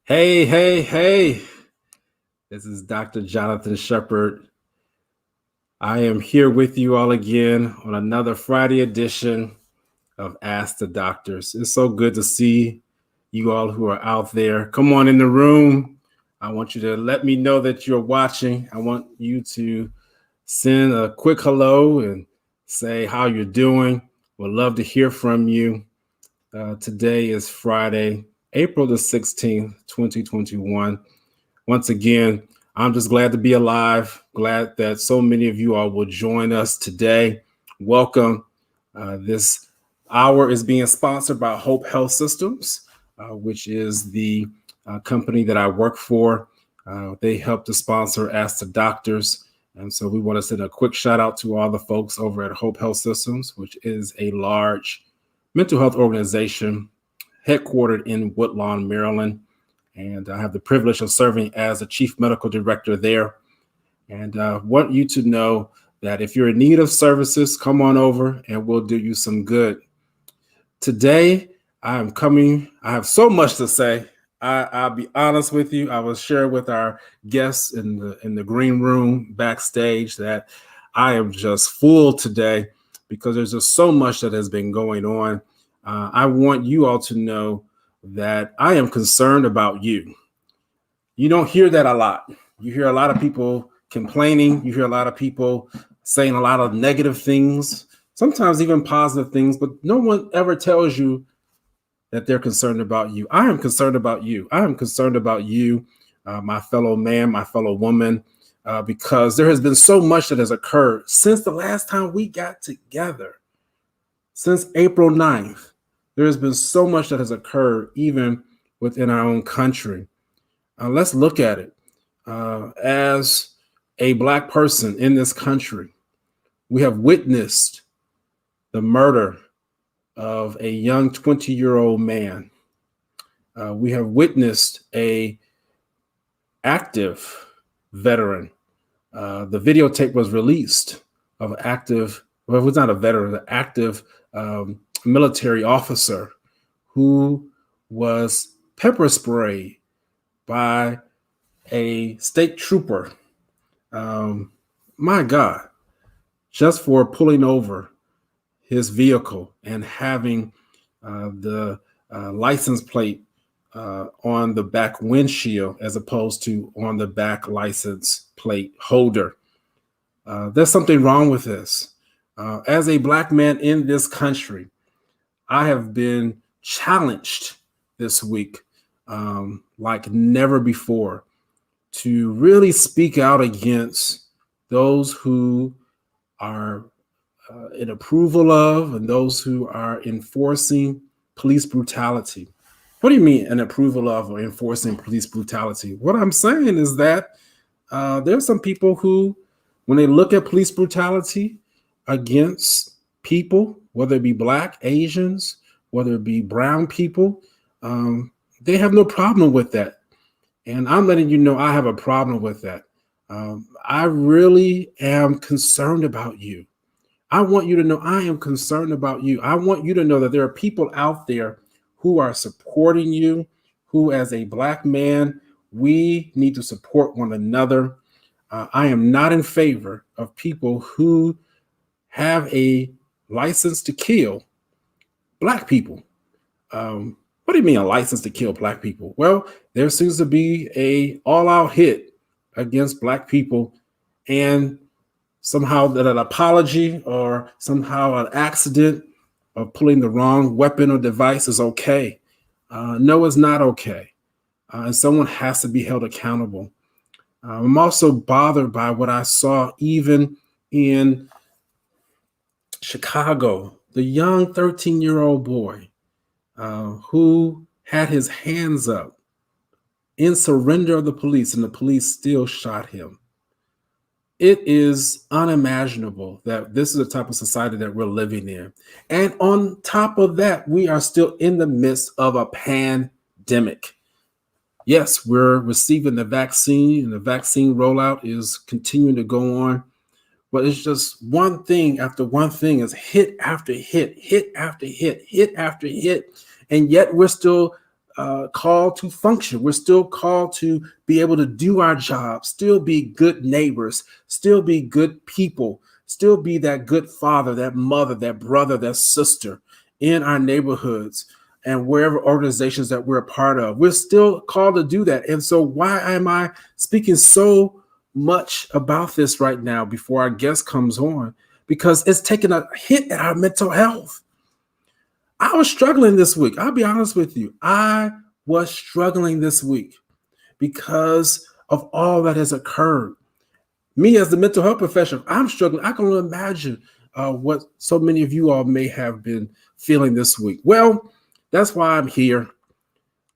Hey, hey, hey. This is Dr. Jonathan Shepard. I am here with you all again on another Friday edition of Ask the Doctors. It's so good to see you all who are out there. Come on in the room. I want you to let me know that you're watching. I want you to send a quick hello and say how you're doing. Would love to hear from you. Today is Friday, April the 16th, 2021. Once again, I'm just glad to be alive. Glad that so many of you all will join us today. Welcome. This hour is being sponsored by Hope Health Systems, which is the company that I work for. They help to sponsor Ask the Doctors. And so we want to send a quick shout out to all the folks over at Hope Health Systems, which is a large mental health organization headquartered in Woodlawn, Maryland. And I have the privilege of serving as the chief medical director there. And want you to know that if you're in need of services, come on over and we'll do you some good. Today, I have so much to say. I'll be honest with you. I will share with our guests in the green room backstage that I am just full today because there's just so much that has been going on. I want you all to know that I am concerned about you. You don't hear that a lot. You hear a lot of people complaining. You hear a lot of people saying a lot of negative things, sometimes even positive things, but no one ever tells you that they're concerned about you. I am concerned about you. I am concerned about you, my fellow man, my fellow woman, because there has been so much that has occurred since the last time we got together, since April 9th. There has been so much that has occurred even within our own country. Let's look at it. As a Black person in this country, we have witnessed the murder of a young 20-year-old man. We have witnessed a active veteran. The videotape was released of active, well, it was not a veteran, an active military officer who was pepper sprayed by a state trooper. My God, just for pulling over his vehicle and having the license plate on the back windshield as opposed to on the back license plate holder. There's something wrong with this. As a Black man in this country, I have been challenged this week like never before to really speak out against those who are in approval of and those who are enforcing police brutality. What do you mean an approval of or enforcing police brutality? What I'm saying is that there's some people who, when they look at police brutality against people, whether it be Black, Asians, whether it be brown people, they have no problem with that. And I'm letting you know I have a problem with that. I really am concerned about you. I want you to know I am concerned about you. I want you to know that there are people out there who are supporting you, who as a Black man, we need to support one another. I am not in favor of people who have a license to kill Black people. What do you mean a license to kill Black people? Well, there seems to be a all-out hit against Black people, and somehow that an apology or somehow an accident of pulling the wrong weapon or device is okay. No, it's not okay. And someone has to be held accountable. I'm also bothered by what I saw even in Chicago, the young 13-year-old boy who had his hands up in surrender of the police, and the police still shot him. It is unimaginable that this is the type of society that we're living in. And on top of that, we are still in the midst of a pandemic. Yes, we're receiving the vaccine, and the vaccine rollout is continuing to go on. But it's just one thing after one thing is hit after hit, hit after hit, hit after hit. And yet we're still called to function. We're still called to be able to do our job, still be good neighbors, still be good people, still be that good father, that mother, that brother, that sister in our neighborhoods and wherever organizations that we're a part of. We're still called to do that. And so why am I speaking so much about this right now before our guest comes on? Because it's taken a hit at our mental health. I was struggling this week. I'll be honest with you. I was struggling this week because of all that has occurred. Me as the mental health professional, I'm struggling. I can only imagine what so many of you all may have been feeling this week. Well, that's why I'm here.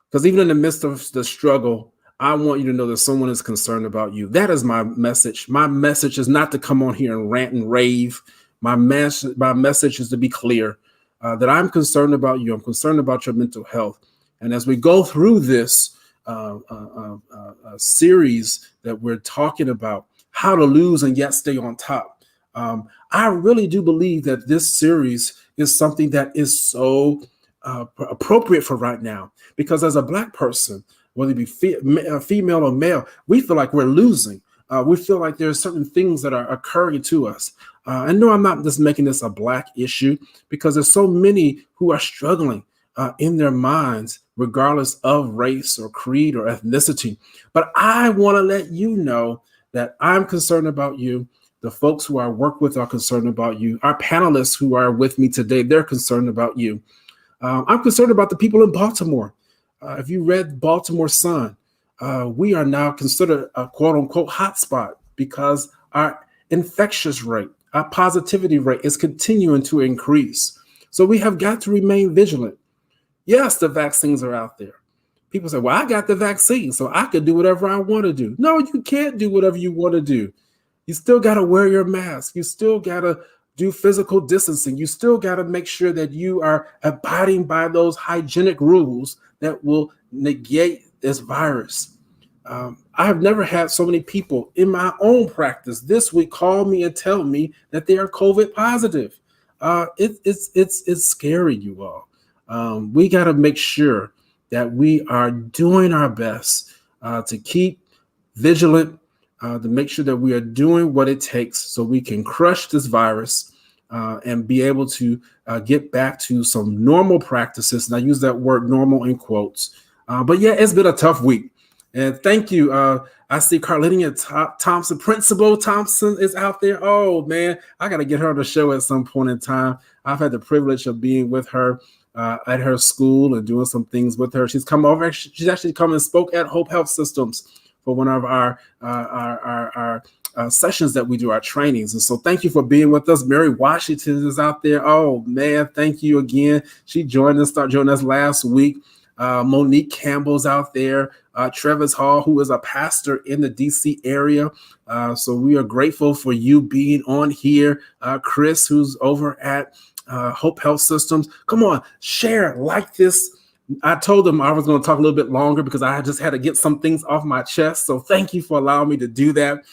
Because even in the midst of the struggle, I want you to know that someone is concerned about you. That is my message. My message is not to come on here and rant and rave. My message is to be clear that I'm concerned about you. I'm concerned about your mental health. And as we go through this series that we're talking about, how to lose and yet stay on top, I really do believe that this series is something that is so appropriate for right now. Because as a Black person, whether it be female or male, we feel like we're losing. We feel like there are certain things that are occurring to us. And no, I'm not just making this a Black issue, because there's so many who are struggling in their minds, regardless of race or creed or ethnicity. But I want to let you know that I'm concerned about you. The folks who I work with are concerned about you. Our panelists who are with me today, they're concerned about you. I'm concerned about the people in Baltimore. If you read Baltimore Sun, we are now considered a quote unquote hotspot because our infectious rate, our positivity rate is continuing to increase. So we have got to remain vigilant. Yes, the vaccines are out there. People say, well, I got the vaccine, so I can do whatever I want to do. No, you can't do whatever you want to do. You still got to wear your mask. You still got to do physical distancing. You still got to make sure that you are abiding by those hygienic rules that will negate this virus. I have never had so many people in my own practice this week call me and tell me that they are COVID positive. It's scary, you all. We got to make sure that we are doing our best to keep vigilant, to make sure that we are doing what it takes so we can crush this virus and be able to get back to some normal practices. And I use that word normal in quotes. But yeah, it's been a tough week. And thank you. I see Carlinia Thompson, Principal Thompson is out there. Oh, man, I got to get her on the show at some point in time. I've had the privilege of being with her at her school and doing some things with her. She's come over. She's actually come and spoke at Hope Health Systems for one of our sessions that we do, our trainings. And so thank you for being with us. Mary Washington is out there. Oh, man, thank you again. She joined us last week. Monique Campbell's out there. Travis Hall, who is a pastor in the DC area. So we are grateful for you being on here. Chris, who's over at Hope Health Systems. Come on, share, like this. I told them I was going to talk a little bit longer because I just had to get some things off my chest. So thank you for allowing me to do that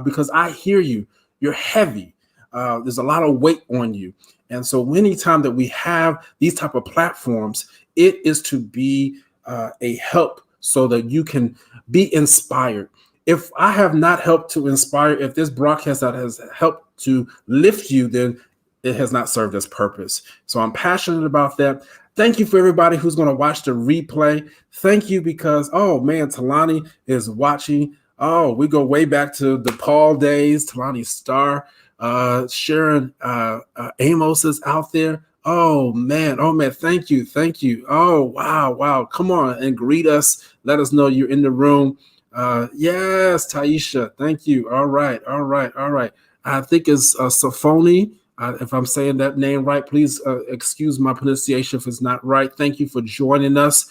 because I hear you. You're heavy. There's a lot of weight on you. And so anytime that we have these type of platforms, it is to be a help so that you can be inspired. If I have not helped to inspire, if this broadcast that has helped to lift you, then it has not served its purpose. So I'm passionate about that. Thank you for everybody who's going to watch the replay. Thank you because, oh man, Talani is watching. Oh, we go way back to the Paul days, Talani Starr, Sharon Amos is out there. Oh man, thank you. Oh, wow. Come on and greet us. Let us know you're in the room. Yes, Taisha, thank you. All right. I think it's Safoni. If I'm saying that name right, please excuse my pronunciation if it's not right. Thank you for joining us.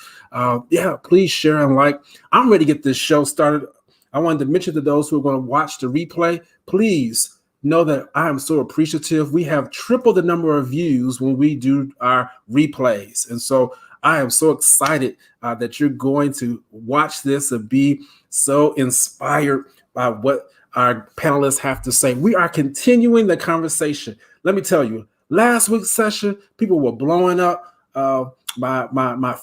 Please share and like. I'm ready to get this show started. I wanted to mention to those who are going to watch the replay, please know that I am so appreciative. We have triple the number of views when we do our replays. And so I am so excited that you're going to watch this and be so inspired by what our panelists have to say. We are continuing the conversation. Let me tell you, last week's session, people were blowing up my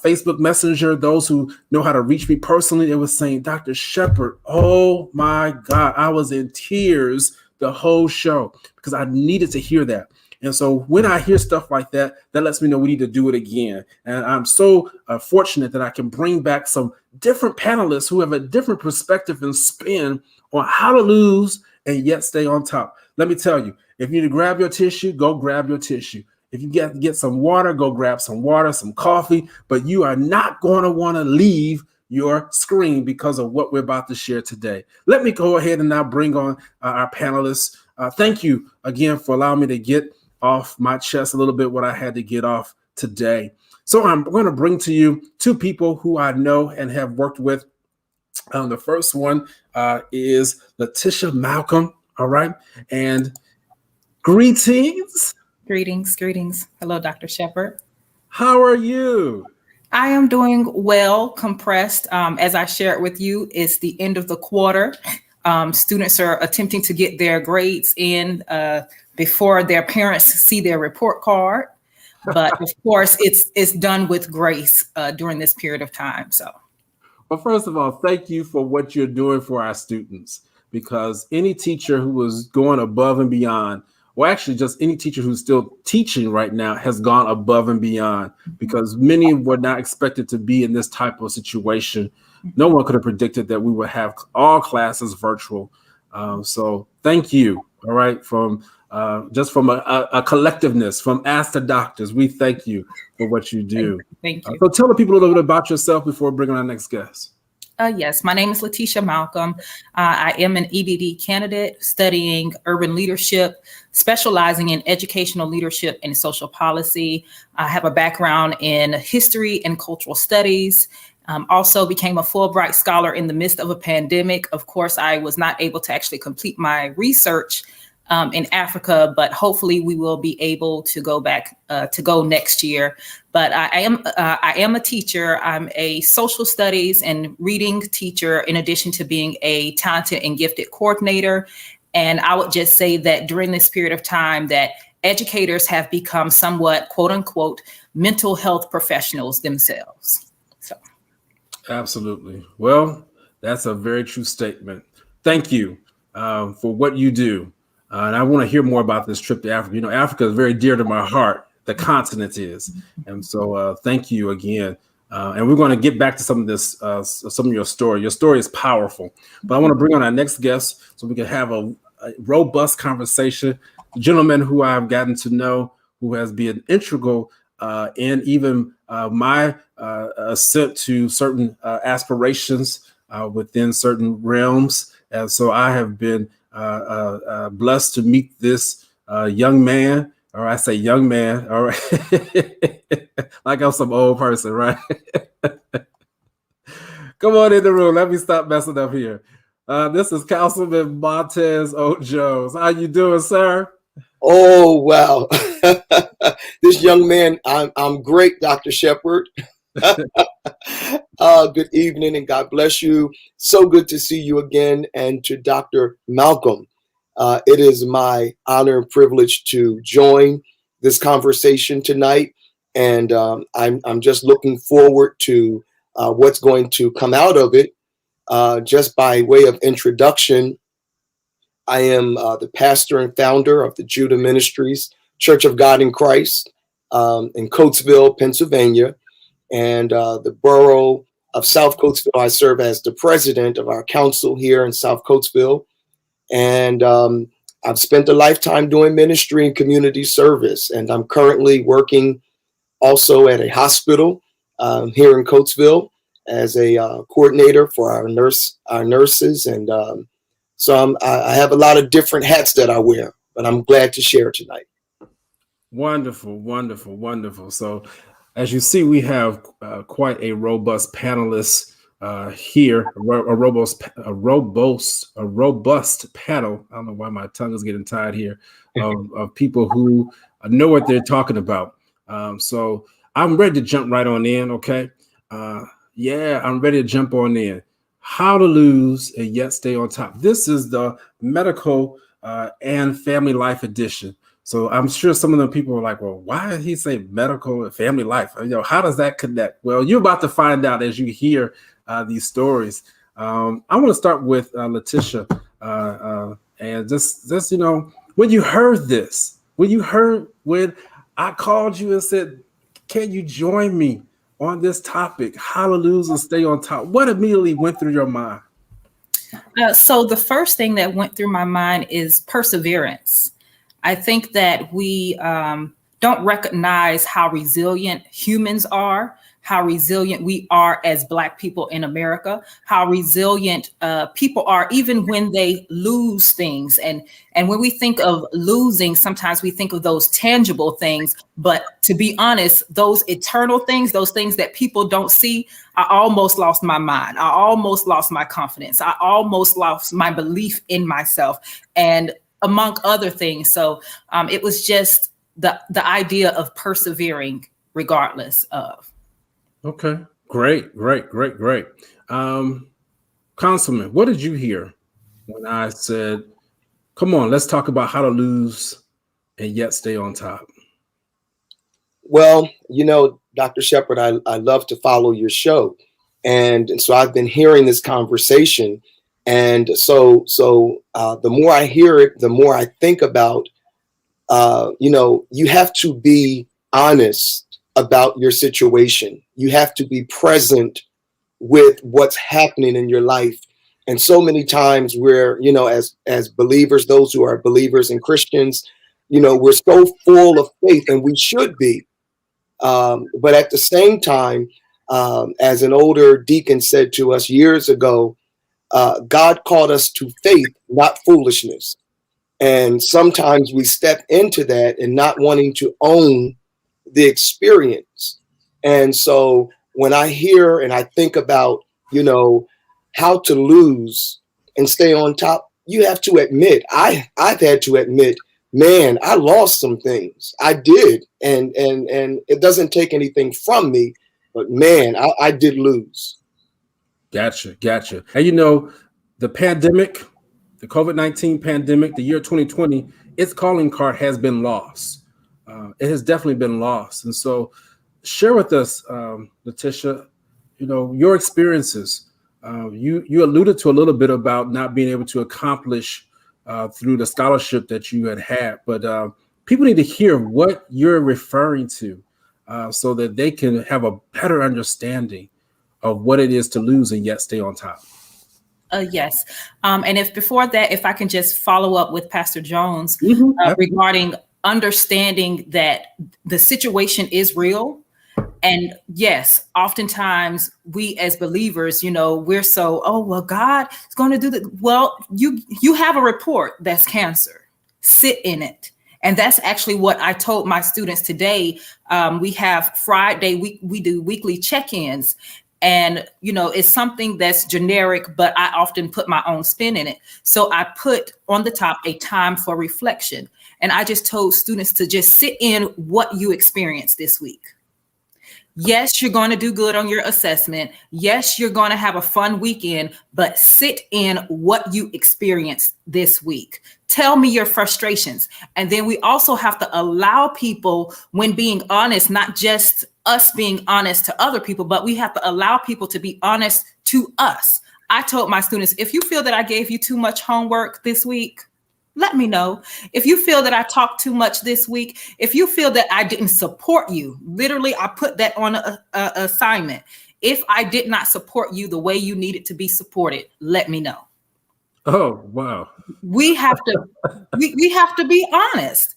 Facebook Messenger, those who know how to reach me personally, it was saying, Dr. Shepherd, oh my God, I was in tears the whole show because I needed to hear that. And so when I hear stuff like that, that lets me know we need to do it again. And I'm so fortunate that I can bring back some different panelists who have a different perspective and spin on how to lose and yet stay on top. Let me tell you, if you need to grab your tissue, go grab your tissue. If you get some water, go grab some water, some coffee, but you are not going to want to leave your screen because of what we're about to share today. Let me go ahead and now bring on our panelists. Thank you again for allowing me to get off my chest a little bit what I had to get off today. So I'm going to bring to you two people who I know and have worked with. The first one is Letitia Malcolm. All right. And greetings. Greetings. Hello, Dr. Shepherd. How are you? I am doing well, compressed. As I shared with you, it's the end of the quarter. Students are attempting to get their grades in before their parents see their report card. But of course, it's done with grace during this period of time. So, well, first of all, thank you for what you're doing for our students, because any teacher who is going above and beyond, well, actually, just any teacher who's still teaching right now has gone above and beyond, because many were not expected to be in this type of situation. No one could have predicted that we would have all classes virtual. So thank you. All right. From just from a collectiveness, from Ask the Doctors, we thank you for what you do. Thank you. So tell the people a little bit about yourself before bringing our next guest. Yes, my name is Letitia Malcolm. I am an EBD candidate studying urban leadership, specializing in educational leadership and social policy. I have a background in history and cultural studies. Also became a Fulbright scholar in the midst of a pandemic. Of course, I was not able to actually complete my research in Africa, but hopefully we will be able to go back to go next year. But I am a teacher. I'm a social studies and reading teacher, in addition to being a talented and gifted coordinator. And I would just say that during this period of time that educators have become somewhat, quote unquote, mental health professionals themselves. So. Absolutely. Well, that's a very true statement. Thank you for what you do. And I want to hear more about this trip to Africa. You know, Africa is very dear to my heart. The continent is. And so thank you again. And we're going to get back to some of this, some of your story. Your story is powerful. But I want to bring on our next guest so we can have a robust conversation. The gentleman who I've gotten to know, who has been integral in even my ascent to certain aspirations within certain realms. And so I have been blessed to meet this young man, or I say young man, all right, like I'm some old person, right? Come on in the room. Let me stop messing up here. This is Councilman Montez O. Jones. How you doing, sir? Oh, wow. This young man, I'm great, Dr. Shepherd. Good evening and God bless you. So good to see you again. And to Dr. Malcolm, it is my honor and privilege to join this conversation tonight. And I'm just looking forward to what's going to come out of it. Just by way of introduction, I am the pastor and founder of the Judah Ministries Church of God in Christ in Coatesville, Pennsylvania. And the borough of South Coatesville, I serve as the president of our council here in South Coatesville. And I've spent a lifetime doing ministry and community service. And I'm currently working also at a hospital here in Coatesville as a coordinator for our nurses. And so I have a lot of different hats that I wear, but I'm glad to share tonight. Wonderful, wonderful, wonderful. So as you see, we have quite a robust panelist here, a robust panel. I don't know why my tongue is getting tied here, of people who know what they're talking about. So I'm ready to jump right on in. Okay. Yeah, I'm ready to jump on in. How to lose and yet stay on top. This is the medical and family life edition. So I'm sure some of the people are like, well, why did he say medical and family life? How does that connect? Well, you're about to find out as you hear these stories. I want to start with Letitia, and just when you heard this, when I called you and said, can you join me on this topic, how to lose and stay on top? What immediately went through your mind? So the first thing that went through my mind is perseverance. I think that we don't recognize how resilient humans are, how resilient we are as Black people in America, how resilient people are even when they lose things. And when we think of losing, sometimes we think of those tangible things. But to be honest, those eternal things, those things that people don't see, I almost lost my mind. I almost lost my confidence. I almost lost my belief in myself, and among other things. So it was just the idea of persevering regardless of. Okay, great. Councilman, what did you hear when I said, come on, let's talk about how to lose and yet stay on top? Well, Dr. Shepard, I love to follow your show. And so I've been hearing this conversation. And so the more I hear it, the more I think about, you have to be honest about your situation. You have to be present with what's happening in your life. And so many times we're, as believers, those who are believers and Christians, we're so full of faith, and we should be. But at the same time, as an older deacon said to us years ago, God called us to faith, not foolishness. And sometimes we step into that and not wanting to own the experience. And so when I hear and I think about, how to lose and stay on top, you have to admit, I've had to admit, man, I lost some things. I did. And it doesn't take anything from me, but man, I did lose. Gotcha. And the pandemic, the COVID-19 pandemic, the year 2020, its calling card has been lost. It has definitely been lost. And so share with us, Letitia, your experiences. You alluded to a little bit about not being able to accomplish through the scholarship that you had, but people need to hear what you're referring to so that they can have a better understanding of what it is to lose and yet stay on top. Yes. And if before that, if I can just follow up with Pastor Jones regarding understanding that the situation is real. And yes, oftentimes we as believers, we're so, oh, well, God is going to do that. Well, you have a report that's cancer. Sit in it. And that's actually what I told my students today. We have Friday, we do weekly check-ins. And, it's something that's generic, but I often put my own spin in it. So I put on the top a time for reflection. And I just told students to just sit in what you experienced this week. Yes, you're going to do good on your assessment. Yes, you're going to have a fun weekend, but sit in what you experienced this week. Tell me your frustrations. And then we also have to allow people, when being honest, not just us being honest to other people, but we have to allow people to be honest to us. I told my students, if you feel that I gave you too much homework this week, let me know. If you feel that I talked too much this week, if you feel that I didn't support you, literally, I put that on a assignment. If I did not support you the way you needed to be supported, let me know. Oh, wow. We have to we have to be honest.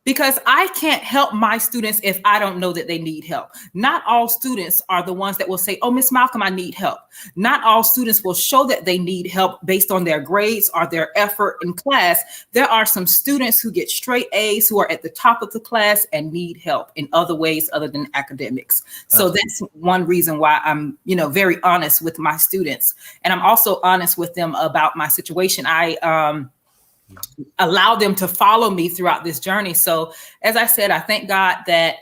Because I can't help my students if I don't know that they need help. Not all students are the ones that will say, oh, Miss Malcolm, I need help. Not all students will show that they need help based on their grades or their effort in class. There are some students who get straight A's who are at the top of the class and need help in other ways other than academics. So that's one reason why I'm, very honest with my students. And I'm also honest with them about my situation. I allow them to follow me throughout this journey. So as I said, I thank God that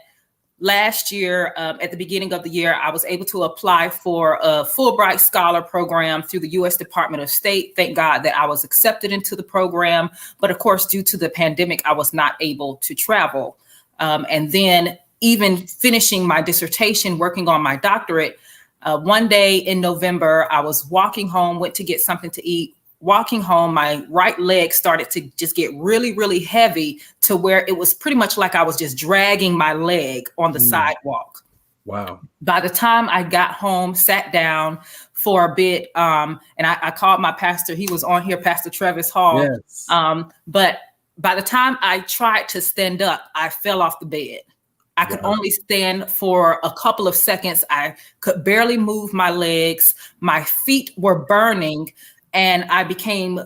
last year, at the beginning of the year, I was able to apply for a Fulbright Scholar program through the U.S. Department of State. Thank God that I was accepted into the program. But of course, due to the pandemic, I was not able to travel. And then even finishing my dissertation, working on my doctorate, one day in November, I was walking home, went to get something to eat. Walking home, my right leg started to just get really, really heavy to where it was pretty much like I was just dragging my leg on the sidewalk. Wow. By the time I got home, sat down for a bit, and I called my pastor. He was on here, Pastor Travis Hall. Yes. But by the time I tried to stand up, I fell off the bed. I could only stand for a couple of seconds. I could barely move my legs. My feet were burning. And I became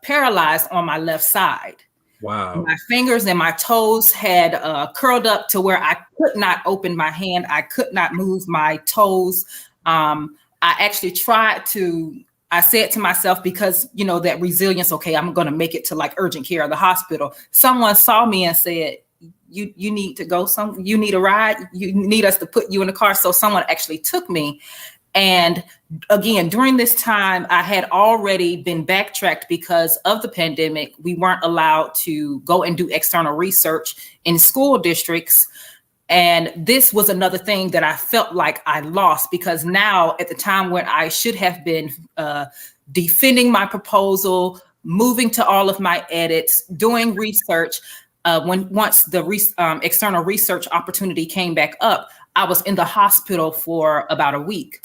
paralyzed on my left side. Wow. My fingers and my toes had curled up to where I could not open my hand. I could not move my toes. I actually I said to myself, because, that resilience, okay, I'm going to make it to like urgent care or the hospital. Someone saw me and said, you need to go you need a ride. You need us to put you in the car. So someone actually took me. And again, during this time, I had already been backtracked because of the pandemic. We weren't allowed to go and do external research in school districts. And this was another thing that I felt like I lost, because now at the time when I should have been defending my proposal, moving to all of my edits, doing research, once the external research opportunity came back up, I was in the hospital for about a week.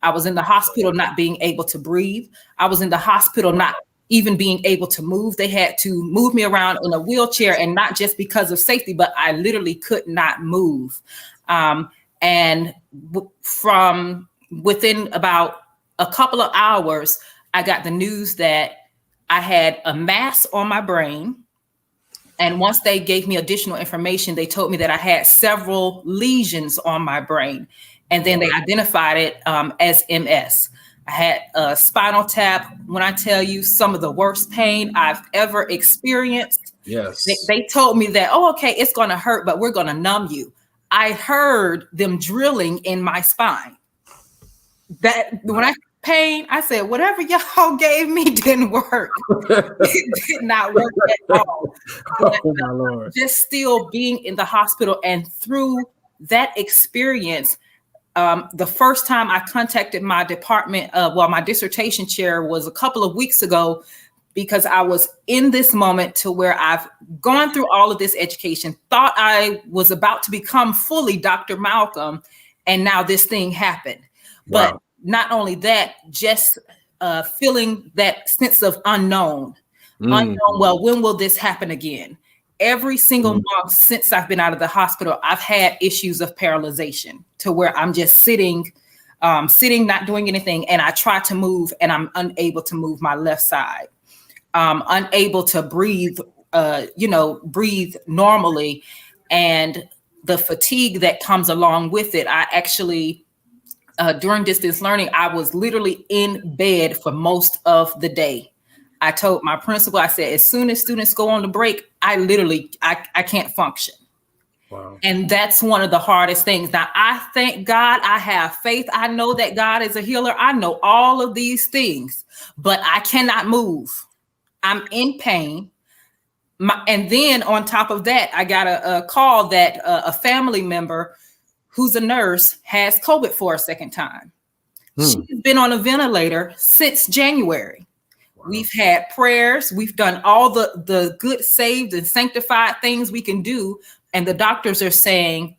I was in the hospital not being able to breathe. I was in the hospital not even being able to move. They had to move me around in a wheelchair, and not just because of safety, but I literally could not move. And from within about a couple of hours, I got the news that I had a mass on my brain. And once they gave me additional information, they told me that I had several lesions on my brain. And then they identified it as MS. I had a spinal tap. When I tell you some of the worst pain I've ever experienced, yes, they told me that, oh, okay, it's going to hurt, but we're going to numb you. I heard them drilling in my spine. That when I pain, I said, whatever y'all gave me didn't work. It did not work at all. Oh, my Lord. Just still being in the hospital, and through that experience, the first time I contacted my department, my dissertation chair was a couple of weeks ago, because I was in this moment to where I've gone through all of this education, thought I was about to become fully Dr. Malcolm, and now this thing happened. Wow. But not only that, just feeling that sense of unknown. Well, when will this happen again? Every single month since I've been out of the hospital, I've had issues of paralyzation to where I'm just sitting, not doing anything. And I try to move and I'm unable to move my left side, unable to breathe, breathe normally. And the fatigue that comes along with it, I actually, during distance learning, I was literally in bed for most of the day. I told my principal, I said, as soon as students go on the break, I can't function. Wow. And that's one of the hardest things. Now, I thank God, I have faith. I know that God is a healer. I know all of these things, but I cannot move. I'm in pain. And then on top of that, I got a call that a family member who's a nurse has COVID for a second time. She's been on a ventilator since January. Wow. We've had prayers. We've done all the good, saved and sanctified things we can do. And the doctors are saying,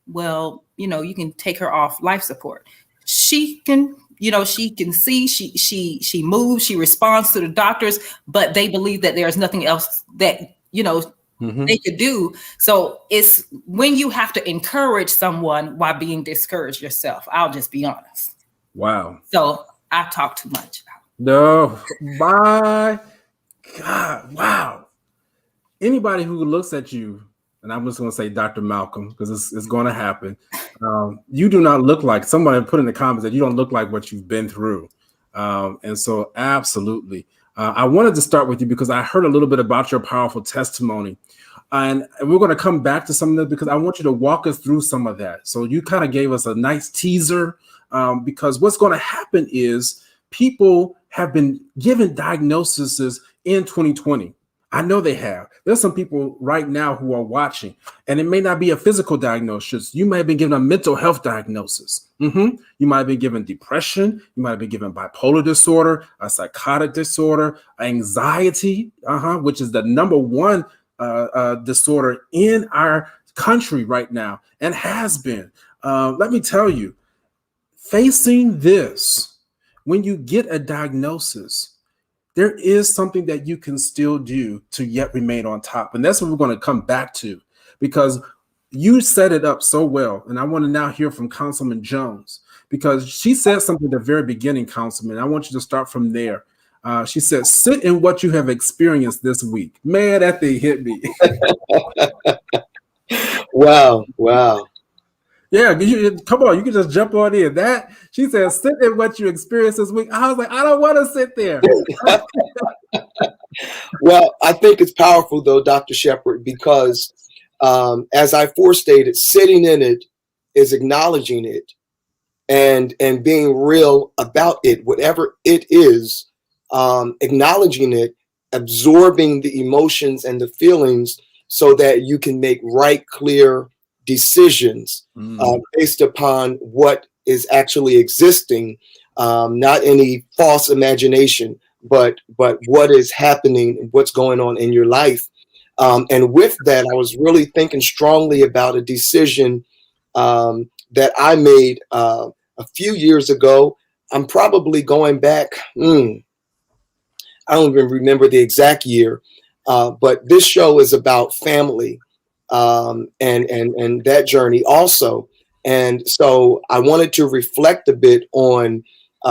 well, you can take her off life support. She can, she can see, she moves, she responds to the doctors, but they believe that there's nothing else that, they could do. So it's when you have to encourage someone while being discouraged yourself. I'll just be honest. Wow. So I talk too much. No, my God. Wow. Anybody who looks at you, and I'm just going to say Dr. Malcolm, because it's going to happen. You do not look like, somebody put in the comments that you don't look like what you've been through. And so absolutely. I wanted to start with you because I heard a little bit about your powerful testimony. And we're going to come back to some of that because I want you to walk us through some of that. So you kind of gave us a nice teaser because what's going to happen is people have been given diagnoses in 2020. I know they have. There's some people right now who are watching, and it may not be a physical diagnosis. You might have been given a mental health diagnosis. You might have been given depression. You might have been given bipolar disorder, a psychotic disorder, anxiety, which is the number one disorder in our country right now and has been. Let me tell you, facing this, when you get a diagnosis, there is something that you can still do to yet remain on top. And that's what we're going to come back to, because you set it up so well. And I want to now hear from Councilman Jones, because she said something at the very beginning, Councilman. I want you to start from there. She said, sit in what you have experienced this week. Man, that thing hit me. Wow. Yeah, come on, you can just jump on in. That she said, sit in what you experienced this week. I was like, I don't want to sit there. Well, I think it's powerful though, Dr. Shepard, because as I forestated, sitting in it is acknowledging it and being real about it, whatever it is, acknowledging it, absorbing the emotions and the feelings so that you can make right, clear decisions based upon what is actually existing, not any false imagination, but what is happening, what's going on in your life. And with that, I was really thinking strongly about a decision that I made a few years ago. I'm probably going back, I don't even remember the exact year, but this show is about family and that journey also. And so I wanted to reflect a bit on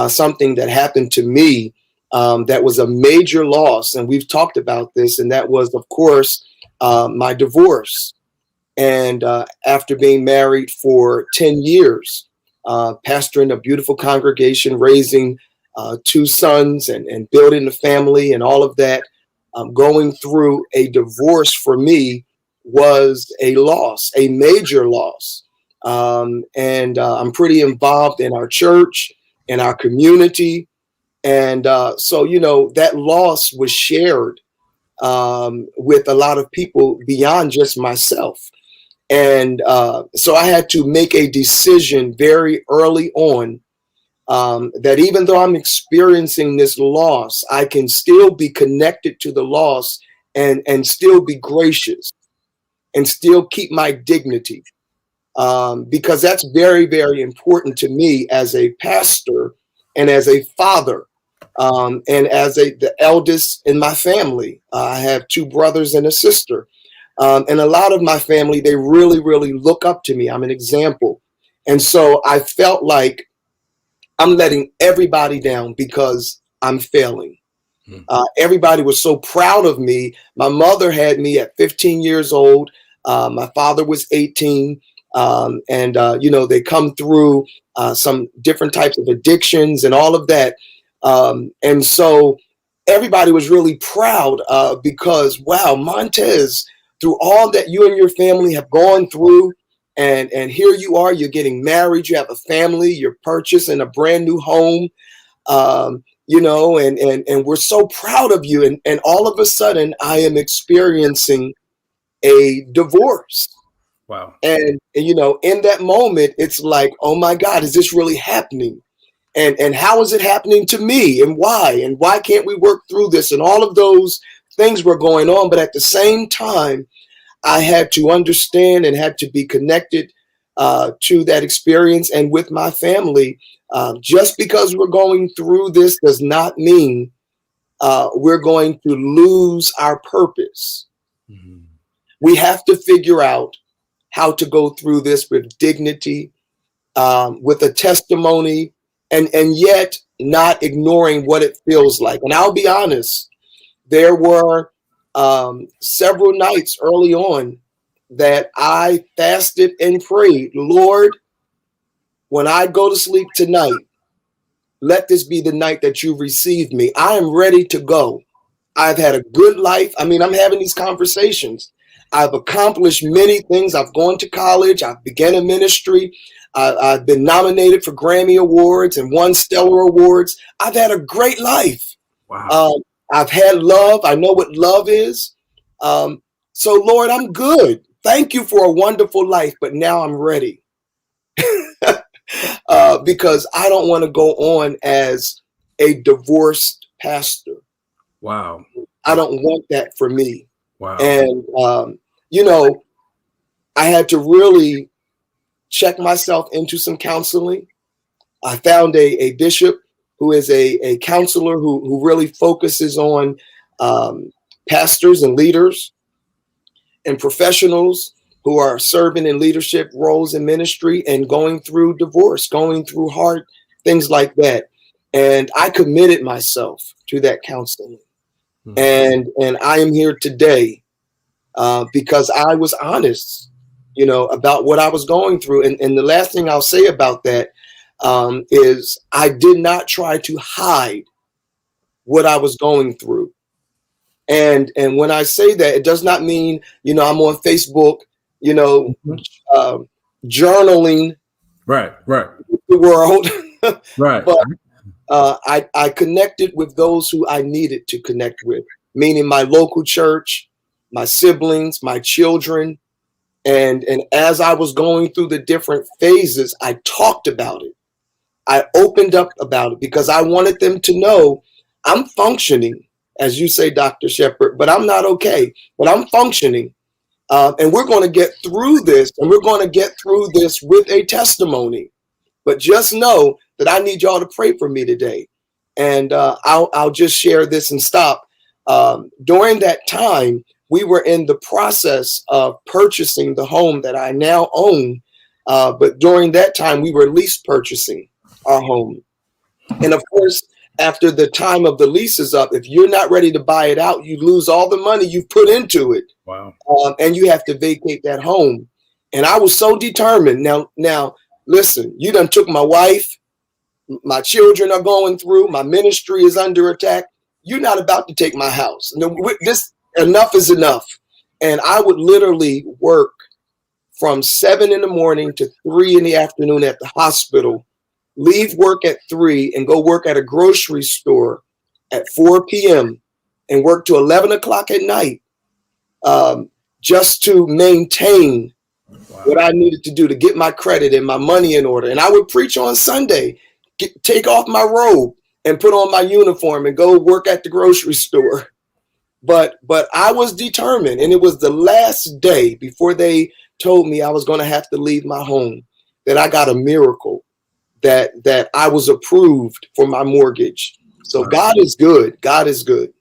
something that happened to me that was a major loss. And we've talked about this, and that was, of course, my divorce. And after being married for 10 years, pastoring a beautiful congregation, raising 2 sons and building a family and all of that, going through a divorce for me was a loss, a major loss. And I'm pretty involved in our church, in our community. And so, that loss was shared with a lot of people beyond just myself. And so I had to make a decision very early on that even though I'm experiencing this loss, I can still be connected to the loss and still be gracious and still keep my dignity. Because that's very, very important to me as a pastor and as a father and as the eldest in my family. I have 2 brothers and a sister. And a lot of my family, they really, really look up to me. I'm an example. And so I felt like I'm letting everybody down because I'm failing. Everybody was so proud of me. My mother had me at 15 years old. My father was 18. And they come through some different types of addictions and all of that. And so everybody was really proud because, wow, Montez, through all that you and your family have gone through, and here you are, you're getting married, you have a family, you're purchasing a brand new home, and we're so proud of you. And all of a sudden I am experiencing a divorce. Wow. And in that moment, it's like, oh my God, is this really happening? And how is it happening to me? And why can't we work through this? And all of those things were going on. But at the same time, I had to understand and had to be connected to that experience and with my family. Just because we're going through this does not mean we're going to lose our purpose. We have to figure out how to go through this with dignity, with a testimony, and yet not ignoring what it feels like. And I'll be honest, there were several nights early on that I fasted and prayed, Lord, when I go to sleep tonight, let this be the night that you receive me. I am ready to go. I've had a good life. I mean, I'm having these conversations. I've accomplished many things. I've gone to college. I've begun a ministry. I've been nominated for Grammy Awards and won Stellar Awards. I've had a great life. Wow. I've had love. I know what love is. So, Lord, I'm good. Thank you for a wonderful life, but now I'm ready. Because I don't want to go on as a divorced pastor. Wow. I don't want that for me. Wow. And, I had to really check myself into some counseling. I found a bishop who is a counselor who really focuses on pastors and leaders and professionals who are serving in leadership roles in ministry and going through divorce, going through hard things like that. And I committed myself to that counseling. And I am here today because I was honest, about what I was going through. And the last thing I'll say about that is I did not try to hide what I was going through. And when I say that, it does not mean, I'm on Facebook, journaling Right. the world. Right. But I connected with those who I needed to connect with, meaning my local church, my siblings, my children. And as I was going through the different phases, I talked about it. I opened up about it because I wanted them to know I'm functioning, as you say, Dr. Shepherd, but I'm not okay, but I'm functioning. And we're going to get through this, and we're going to get through this with a testimony. But just know that I need y'all to pray for me today. And I'll just share this and stop. During that time, we were in the process of purchasing the home that I now own. But during that time, we were lease purchasing our home. And of course, after the time of the lease is up, if you're not ready to buy it out, you lose all the money you've put into it. Wow. And you have to vacate that home. And I was so determined. Now, listen, you done took my wife. My children are going through. My ministry is under attack. You're not about to take my house. No, this enough is enough. And I would literally work from 7 a.m. to 3 p.m. at the hospital, leave work at 3 and go work at a grocery store at 4 p.m. and work to 11 o'clock at night, just to maintain what I needed to do to get my credit and my money in order. And I would preach on Sunday, take off my robe and put on my uniform and go work at the grocery store. But I was determined, and it was the last day before they told me I was going to have to leave my home that I got a miracle, that I was approved for my mortgage. So wow. God is good. God is good.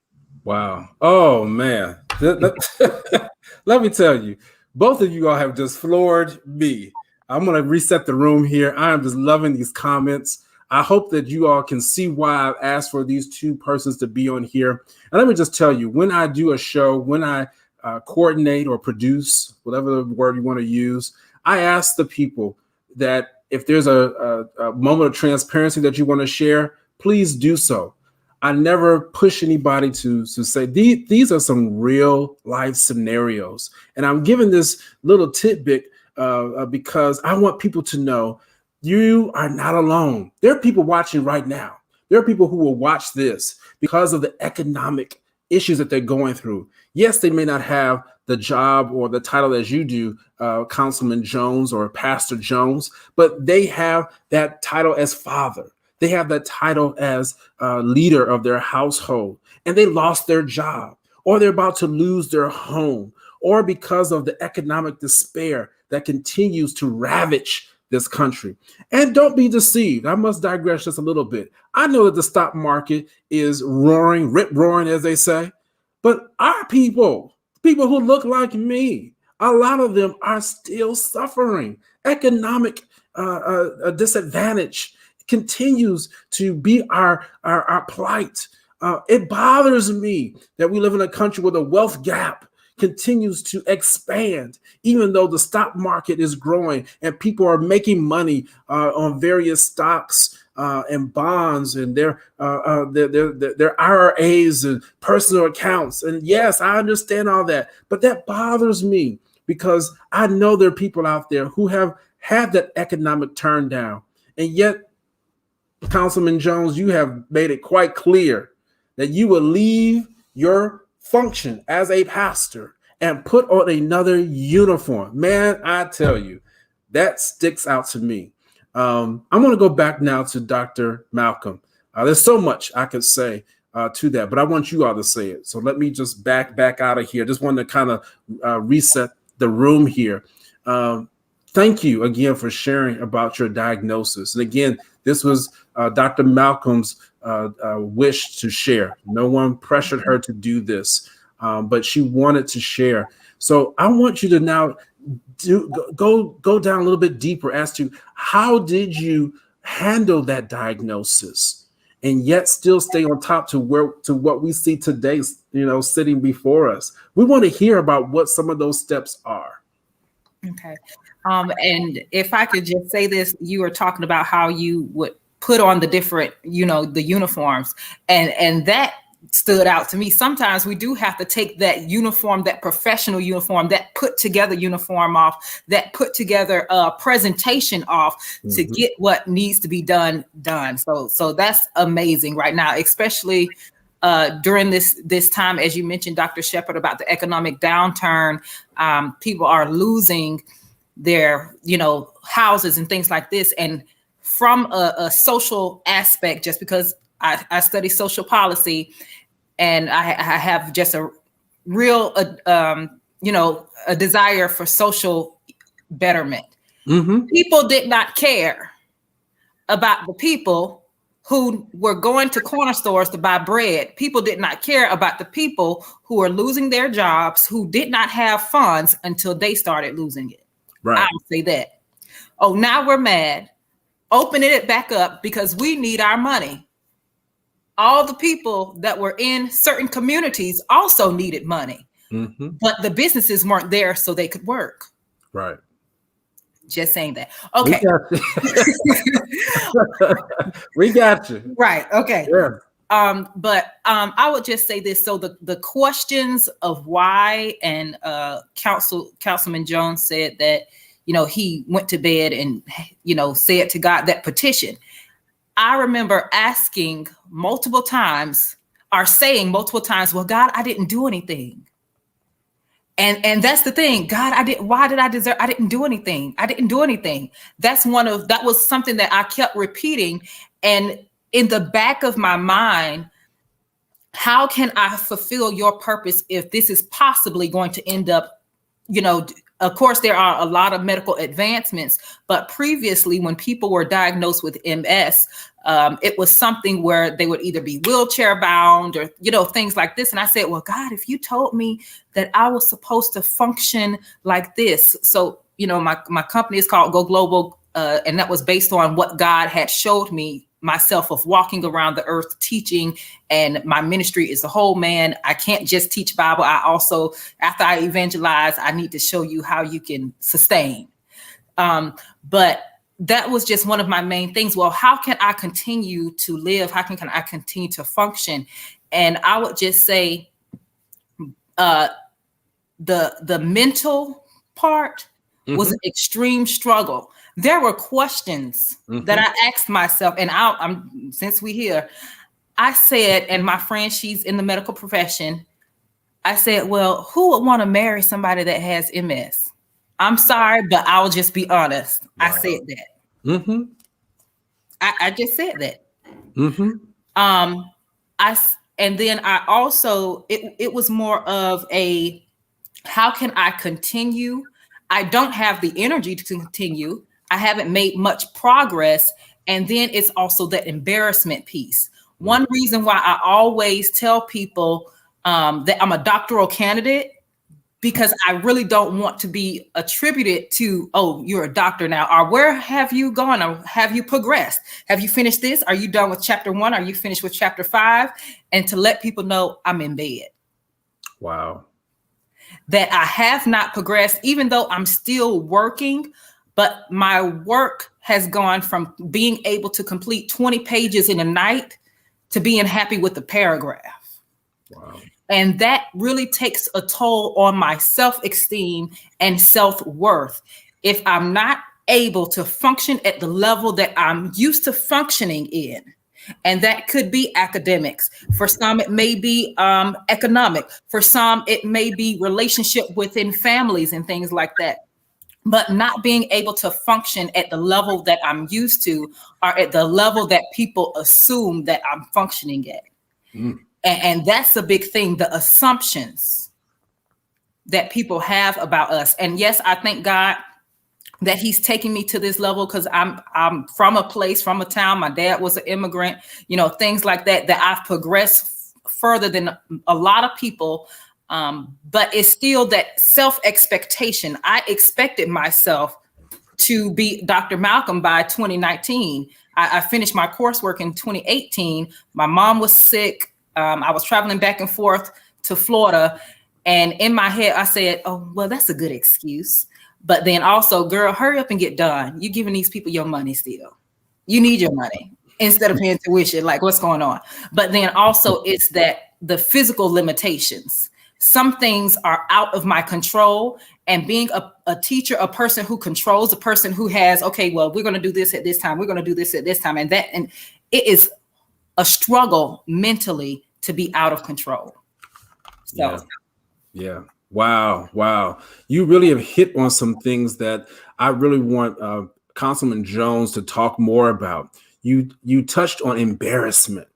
Wow. Oh, man. Let me tell you, both of you all have just floored me. I'm going to reset the room here. I am just loving these comments. I hope that you all can see why I've asked for these two persons to be on here. And let me just tell you, when I do a show, when I coordinate or produce, whatever the word you want to use, I ask the people that if there's a moment of transparency that you want to share, please do so. I never push anybody to say, these are some real life scenarios. And I'm giving this little tidbit because I want people to know you are not alone. There are people watching right now. There are people who will watch this because of the economic issues that they're going through. Yes, they may not have the job or the title as you do, Councilman Jones or Pastor Jones, but they have that title as father. They have that title as leader of their household, and they lost their job, or they're about to lose their home, or because of the economic despair that continues to ravage this country. And don't be deceived. I must digress just a little bit. I know that the stock market is roaring, rip roaring, as they say, but our people who look like me, a lot of them are still suffering. Economic disadvantage continues to be our plight. It bothers me that we live in a country where the wealth gap continues to expand, even though the stock market is growing and people are making money on various stocks and bonds and their IRAs and personal accounts. And yes, I understand all that, but that bothers me because I know there are people out there who have had that economic turn down. And yet, Councilman Jones, you have made it quite clear that you will leave your function as a pastor and put on another uniform. Man, I tell you, that sticks out to me. I'm going to go back now to Dr. Malcolm. There's so much I could say to that, but I want you all to say it. So let me just back out of here. Just want to kind of reset the room here. Thank you again for sharing about your diagnosis. And again, this was Dr. Malcolm's wish to share. No one pressured her to do this, but she wanted to share. So I want you to now go down a little bit deeper as to how did you handle that diagnosis and yet still stay on top to what we see today, sitting before us. We want to hear about what some of those steps are. Okay. And if I could just say this, you were talking about how you would put on the different, the uniforms, and that stood out to me. Sometimes we do have to take that uniform, that professional uniform, that put together uniform off, that put together presentation off to get what needs to be done. So that's amazing right now, especially during this time, as you mentioned, Dr. Shepherd, about the economic downturn. People are losing their, houses and things like this. And from a social aspect, just because I study social policy, and I have just a real, a desire for social betterment. Mm-hmm. People did not care about the people who were going to corner stores to buy bread. People did not care about the people who were losing their jobs, who did not have funds until they started losing it. Right. I would say that. Oh, now we're mad. Opening it back up because we need our money. All the people that were in certain communities also needed money, but the businesses weren't there so they could work. Right. Just saying that. Okay. We got you. Right. Okay. Yeah. But I would just say this. So the questions of why, and Councilman Jones said that, he went to bed and, said to God that petition. I remember asking multiple times, or saying multiple times, well, God, I didn't do anything. And that's the thing. God, why did I deserve? I didn't do anything. I didn't do anything. That was something that I kept repeating. And in the back of my mind, how can I fulfill your purpose if this is possibly going to end up, of course, there are a lot of medical advancements, but previously when people were diagnosed with MS, it was something where they would either be wheelchair bound or, things like this. And I said, well, God, if you told me that I was supposed to function like this. So, my company is called Go Global. And that was based on what God had showed me myself of walking around the earth teaching, and my ministry is the whole man. I can't just teach Bible. I also, after I evangelize, I need to show you how you can sustain. But that was just one of my main things. Well, how can I continue to live? How can I continue to function? And I would just say the mental part was an extreme struggle. There were questions that I asked myself, and I'm since we here, I said, and my friend, she's in the medical profession. I said, well, who would want to marry somebody that has MS? I'm sorry, but I'll just be honest. Wow. I said that. I just said that. And then I also, it was more of a, how can I continue? I don't have the energy to continue. I haven't made much progress. And then it's also that embarrassment piece. One reason why I always tell people that I'm a doctoral candidate, because I really don't want to be attributed to, oh, you're a doctor now, or where have you gone? Or have you progressed? Have you finished this? Are you done with chapter 1? Are you finished with chapter 5? And to let people know I'm in bed. Wow. That I have not progressed, even though I'm still working. but my work has gone from being able to complete 20 pages in a night to being happy with a paragraph. Wow. And that really takes a toll on my self-esteem and self-worth. If I'm not able to function at the level that I'm used to functioning in, and that could be academics. For some, it may be economic. For some, it may be relationship within families and things like that. But not being able to function at the level that I'm used to, or at the level that people assume that I'm functioning at. Mm. And that's a big thing, the assumptions that people have about us. And yes, I thank God that he's taking me to this level, because I'm from a place, from a town. My dad was an immigrant, things like that I've progressed further than a lot of people. But it's still that self-expectation. I expected myself to be Dr. Malcolm by 2019. I finished my coursework in 2018. My mom was sick. I was traveling back and forth to Florida. And in my head, I said, oh, well, that's a good excuse. But then also, girl, hurry up and get done. You're giving these people your money still. You need your money instead of paying tuition. Like, what's going on? But then also it's that the physical limitations. Some things are out of my control, and being a teacher, a person who controls, a person who has, okay, well, we're going to do this at this time. We're going to do this at this time. And it is a struggle mentally to be out of control. So. Yeah. Wow. You really have hit on some things that I really want Councilman Jones to talk more about. You touched on embarrassment.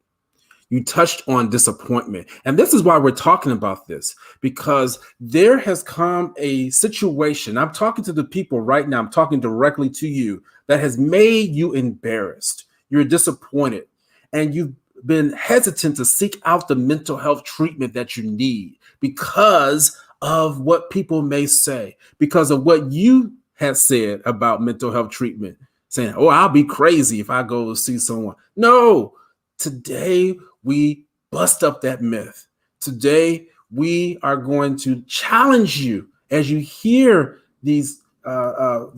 You touched on disappointment. And this is why we're talking about this, because there has come a situation. I'm talking to the people right now. I'm talking directly to you, that has made you embarrassed. You're disappointed, and you've been hesitant to seek out the mental health treatment that you need because of what people may say, because of what you have said about mental health treatment, saying, oh, I'll be crazy if I go see someone. No, today we bust up that myth. Today we are going to challenge you as you hear these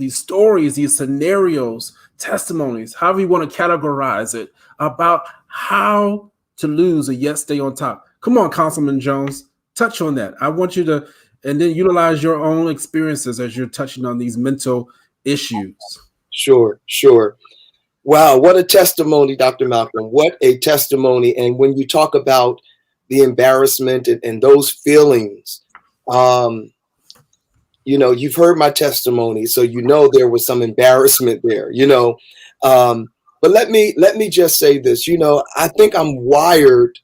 stories, these scenarios, testimonies, however you want to categorize it, about how to lose and yet stay on top. Come on, Councilman Jones, touch on that. I want you to, and then utilize your own experiences as you're touching on these mental issues. Sure. Wow, what a testimony, Dr. Malcolm. What a testimony. And when you talk about the embarrassment and those feelings, you've heard my testimony, so there was some embarrassment there, but let me just say this, I think I'm wired.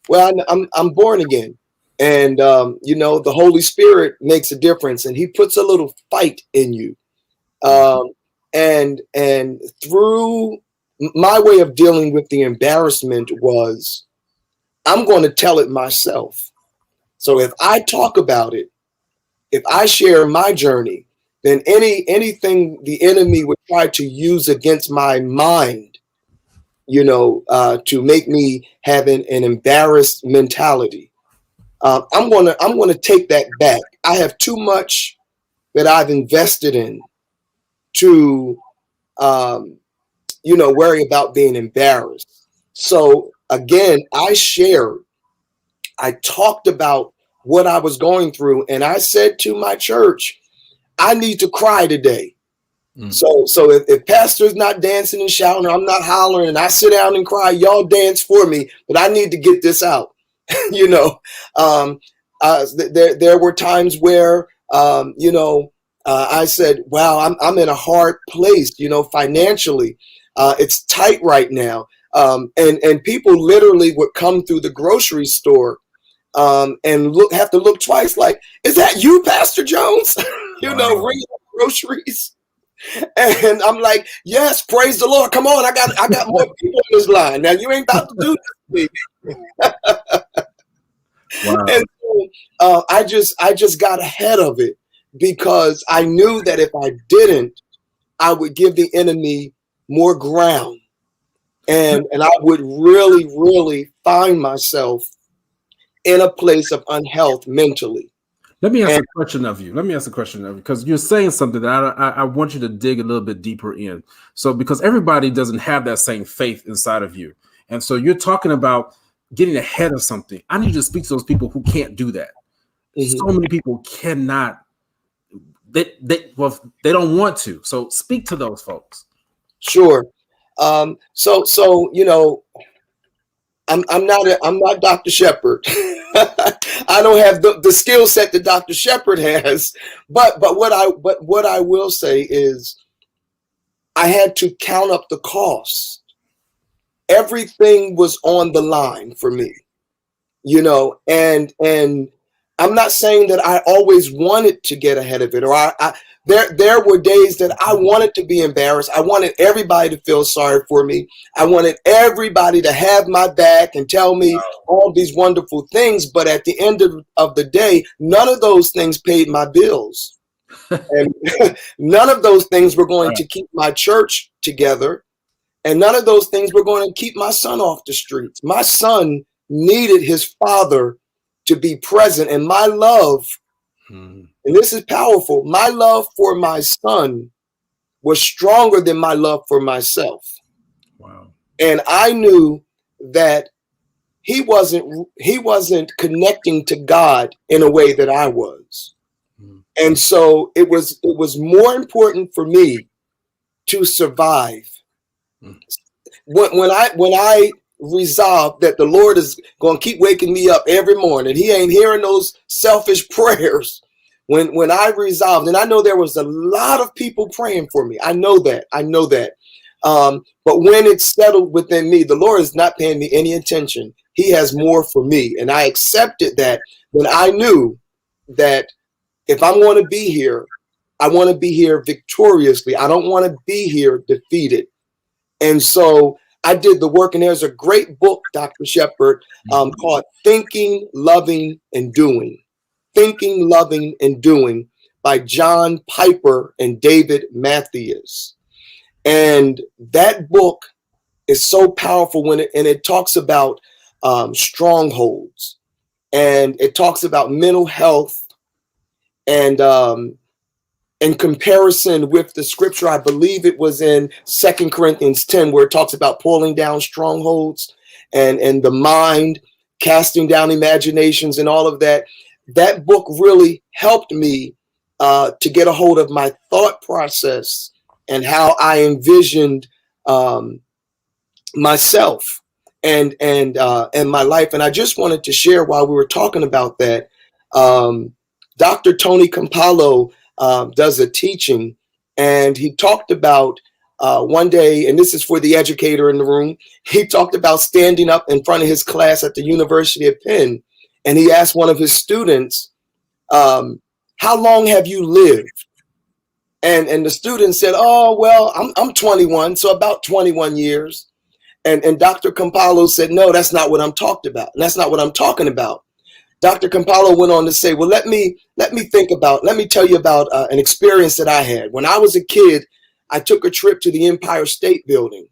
Well, I'm born again, and the Holy Spirit makes a difference, and he puts a little fight in you. And through my way of dealing with the embarrassment was, I'm going to tell it myself. So if I talk about it, if I share my journey, then anything the enemy would try to use against my mind, to make me have an embarrassed mentality, I'm gonna take that back. I have too much that I've invested in to worry about being embarrassed. So again, I talked about what I was going through, and I said to my church, I need to cry today. So if pastor's not dancing and shouting, or I'm not hollering, and I sit down and cry, y'all dance for me, but I need to get this out. There were times where I said, wow, I'm in a hard place, financially. It's tight right now. And people literally would come through the grocery store and have to look twice, like, is that you, Pastor Jones? Ringing up groceries. And I'm like, yes, praise the Lord. Come on, I got more people in this line. Now you ain't about to do this, baby. Wow. And so, I just got ahead of it, because I knew that if I didn't, I would give the enemy more ground, and I would really, really find myself in a place of unhealth mentally. Let me ask a question of you. Because you're saying something that I want you to dig a little bit deeper in. So, because everybody doesn't have that same faith inside of you. And so you're talking about getting ahead of something. I need you to speak to those people who can't do that. Mm-hmm. So many people cannot. They don't want to. So speak to those folks. Sure. So you know, I'm not Dr. Shepherd. I don't have the skill set that Dr. Shepherd has. But what I will say is, I had to count up the cost. Everything was on the line for me, you know, and I'm not saying that I always wanted to get ahead of it, or there were days that I wanted to be embarrassed. I wanted everybody to feel sorry for me. I wanted everybody to have my back and tell me all these wonderful things. But at the end of the day, none of those things paid my bills. And none of those things were going to keep my church together. And none of those things were going to keep my son off the streets. My son needed his father to be present. And my love, and this is powerful, my love for my son was stronger than my love for myself. Wow. And I knew that he wasn't connecting to God in a way that I was. And so it was more important for me to survive. When I resolved that the Lord is going to keep waking me up every morning, he ain't hearing those selfish prayers. When I resolved, and I know there was a lot of people praying for me. I know that. But when it settled within me, the Lord is not paying me any attention. He has more for me. And I accepted that when I knew that if I'm going to be here, I want to be here victoriously. I don't want to be here defeated. And so I did the work, and there's a great book, Dr. Shepherd, called Thinking, Loving, and Doing. Thinking, Loving, and Doing by John Piper and David Matthews. And that book is so powerful and it talks about strongholds, and it talks about mental health, and in comparison with the scripture, I believe it was in 2 Corinthians 10, where it talks about pulling down strongholds and the mind, casting down imaginations and all of that. That book really helped me to get a hold of my thought process and how I envisioned myself and my life. And I just wanted to share, while we were talking about that, Dr. Tony Campolo does a teaching, and he talked about one day, and this is for the educator in the room, he talked about standing up in front of his class at the University of Penn, and he asked one of his students, how long have you lived? And the student said, oh, well, I'm 21, so about 21 years. And Dr. Campolo said, no, that's not what I'm talking about. And that's not what I'm talking about. Dr. Campolo went on to say, well, let me tell you about an experience that I had. When I was a kid, I took a trip to the Empire State Building.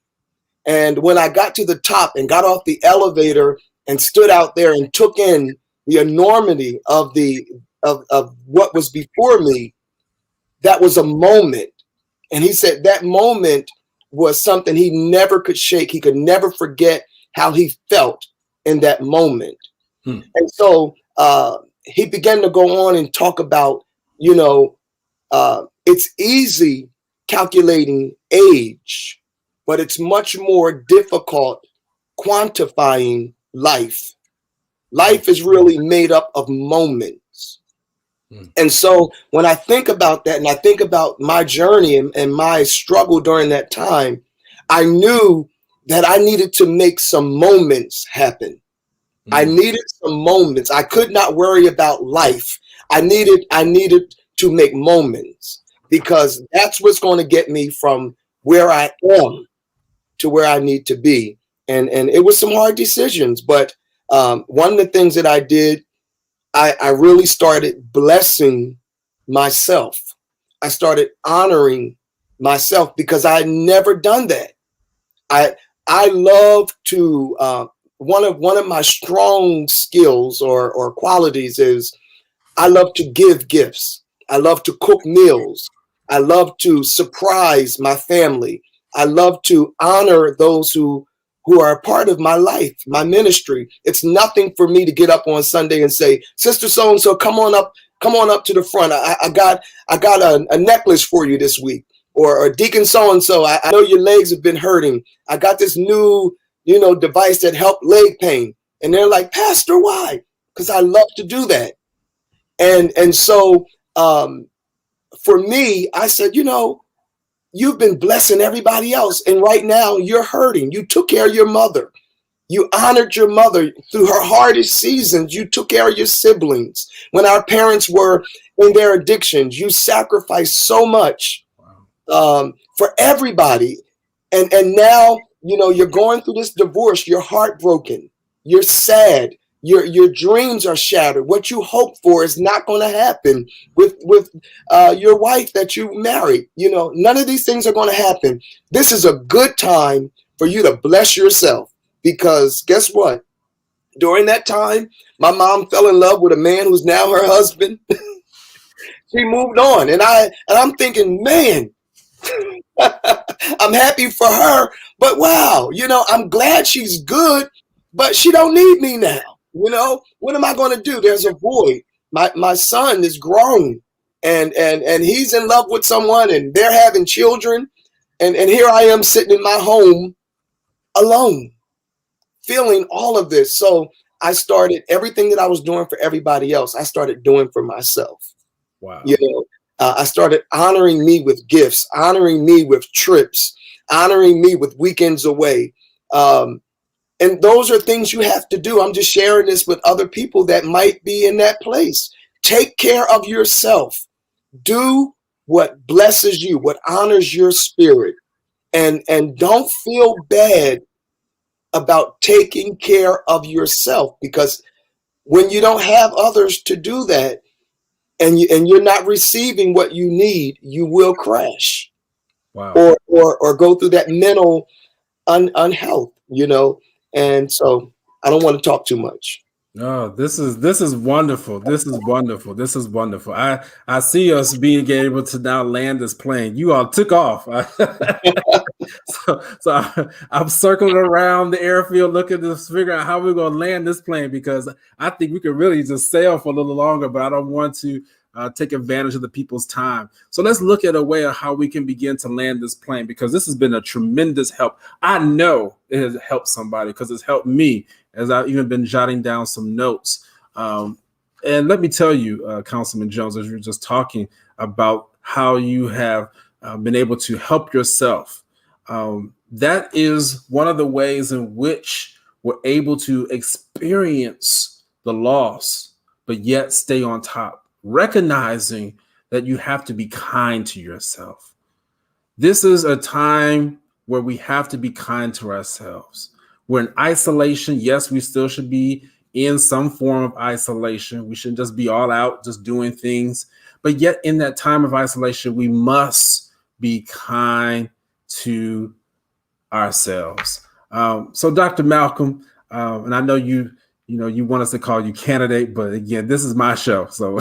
And when I got to the top and got off the elevator and stood out there and took in the enormity of what was before me, that was a moment. And he said that moment was something he never could shake. He could never forget how he felt in that moment. And so he began to go on and talk about, it's easy calculating age, but it's much more difficult quantifying life. Life is really made up of moments. And so when I think about that, and I think about my journey and my struggle during that time, I knew that I needed to make some moments happen. I needed some moments. I could not worry about life. I needed to make moments, because that's what's going to get me from where I am to where I need to be. And it was some hard decisions, but one of the things that I did, I really started blessing myself. I started honoring myself, because I had never done that. I love to one of my strong skills or qualities is I love to give gifts. I love to cook meals. I love to surprise my family. I love to honor those who are a part of my life, my ministry. It's nothing for me to get up on Sunday and say, Sister so and so, come on up to the front. I got a necklace for you this week, or Deacon so and so. I know your legs have been hurting. I got this new device that helped leg pain, and they're like, Pastor, why? Because I love to do that. And so for me, I said, you've been blessing everybody else, and right now you're hurting. You took care of your mother. You honored your mother through her hardest seasons. You took care of your siblings. When our parents were in their addictions, you sacrificed so much for everybody. And now, you're going through this divorce. You're heartbroken. You're sad. Your dreams are shattered. What you hope for is not going to happen with your wife that you married. None of these things are going to happen. This is a good time for you to bless yourself, because guess what? During that time, my mom fell in love with a man who's now her husband. She moved on, and I'm thinking, man, I'm happy for her, but wow, I'm glad she's good, but she don't need me now. What am I going to do? There's a void. My son is grown, and he's in love with someone, and they're having children, and here I am sitting in my home alone, feeling all of this. So I started everything that I was doing for everybody else, I started doing for myself. Wow. I started honoring me with gifts, honoring me with trips, honoring me with weekends away. And those are things you have to do. I'm just sharing this with other people that might be in that place. Take care of yourself. Do what blesses you, what honors your spirit. And don't feel bad about taking care of yourself, because when you don't have others to do that, and you're not receiving what you need, you will crash. Wow. Or go through that mental unhealth, and so I don't want to talk too much. Oh, this is wonderful. This is wonderful. This is wonderful. I see us being able to now land this plane. You all took off. so I'm circling around the airfield looking to figure out how we're going to land this plane, because I think we could really just sail for a little longer, but I don't want to take advantage of the people's time. So let's look at a way of how we can begin to land this plane, because this has been a tremendous help. I know it has helped somebody, because it's helped me, as I've even been jotting down some notes. And let me tell you, Councilman Jones, as you're just talking about how you have been able to help yourself, that is one of the ways in which we're able to experience the loss, but yet stay on top, recognizing that you have to be kind to yourself. This is a time where we have to be kind to ourselves. We're in isolation. Yes, we still should be in some form of isolation. We shouldn't just be all out, just doing things. But yet in that time of isolation, we must be kind to ourselves. So Dr. Malcolm, and I know you want us to call you candidate, but again, this is my show. So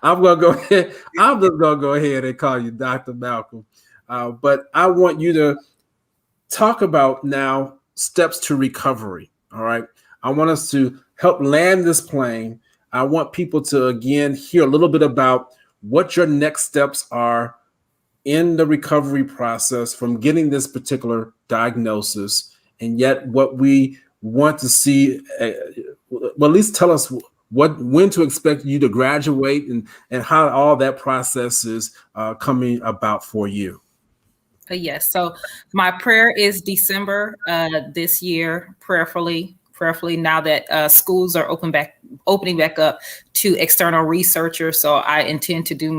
I'm going to go ahead. I'm just going to go ahead and call you Dr. Malcolm. But I want you to talk about now steps to recovery. All right. I want us to help land this plane. I want people to, again, hear a little bit about what your next steps are in the recovery process from getting this particular diagnosis, and yet what we want to see, well, at least tell us when to expect you to graduate, and how all that process is coming about for you. Yes. So my prayer is December this year, prayerfully now that schools are opening back up to external researchers. So I intend to do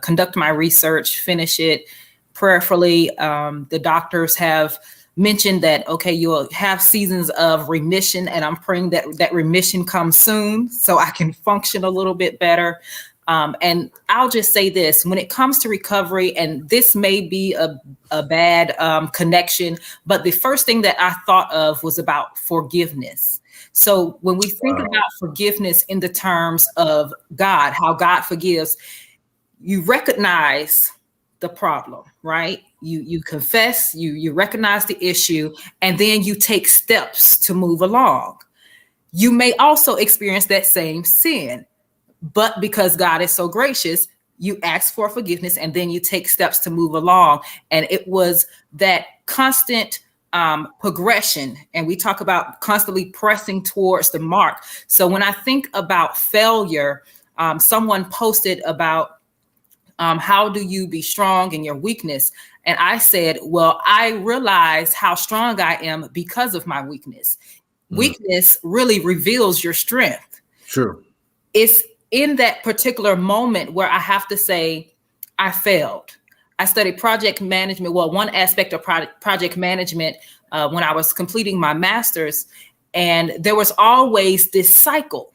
conduct my research, finish it prayerfully. The doctors have mentioned that, okay, you'll have seasons of remission, and I'm praying that remission comes soon so I can function a little bit better. And I'll just say this, when it comes to recovery, and this may be a bad connection, but the first thing that I thought of was about forgiveness. So when we think about forgiveness in the terms of God, how God forgives, you recognize the problem, right? You confess, you recognize the issue, and then you take steps to move along. You may also experience that same sin, but because God is so gracious, you ask for forgiveness and then you take steps to move along. And it was that constant progression. And we talk about constantly pressing towards the mark. So when I think about failure, someone posted about how do you be strong in your weakness? And I said, well, I realize how strong I am because of my weakness. Weakness really reveals your strength. True. It's in that particular moment where I have to say, I failed. I studied project management. Well, one aspect of project management when I was completing my master's, and there was always this cycle.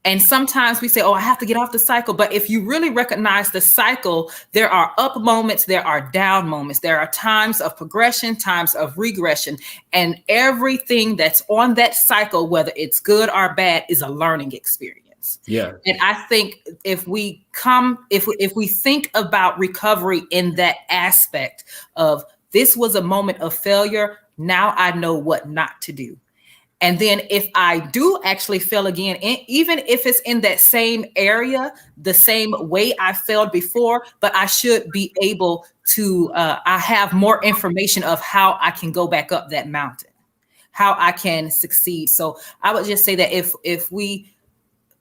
And sometimes we say, oh, I have to get off the cycle. But if you really recognize the cycle, there are up moments, there are down moments. There are times of progression, times of regression. And everything that's on that cycle, whether it's good or bad, is a learning experience. Yeah. And I think if we think about recovery in that aspect of this was a moment of failure, now I know what not to do. And then if I do actually fail again, even if it's in that same area, the same way I failed before, but I should be able to, I have more information of how I can go back up that mountain, how I can succeed. So I would just say that if we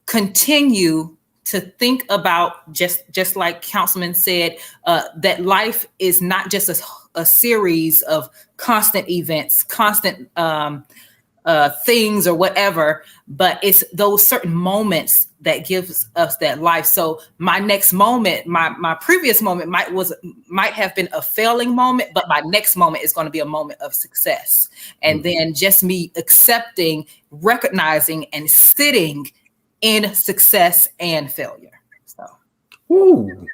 continue to think about, just like Councilman said, that life is not just a series of constant events, constant things or whatever, but it's those certain moments that gives us that life. So my next moment, my previous moment might have been a failing moment, but my next moment is going to be a moment of success. And then just me accepting, recognizing, and sitting in success and failure. So, Ooh.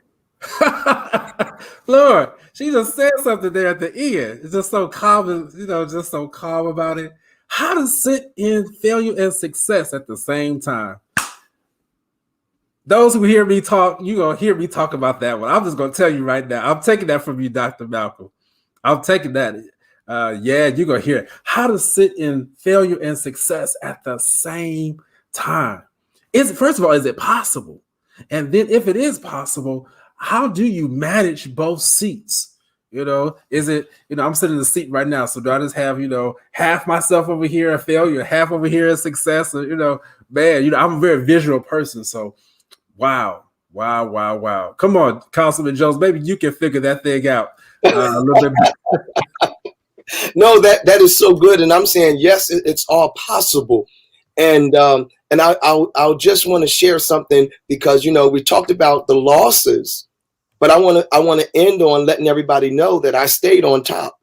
Lord, she just said something there at the end. It's just so calm, just so calm about it. How to sit in failure and success at the same time. Those who hear me talk, you're going to hear me talk about that one. I'm just going to tell you right now. I'm taking that from you, Dr. Malcolm. I'm taking that. You're going to hear it. How to sit in failure and success at the same time. First of all, is it possible? And then if it is possible, how do you manage both seats? Is it, I'm sitting in the seat right now. So do I just have, half myself over here in failure, half over here in success? Or, I'm a very visual person. So, wow. Come on, Councilman Jones, maybe you can figure that thing out a little bit. No, that is so good. And I'm saying, yes, it's all possible. And I'll just want to share something because, we talked about the losses. But I want to end on letting everybody know that I stayed on top.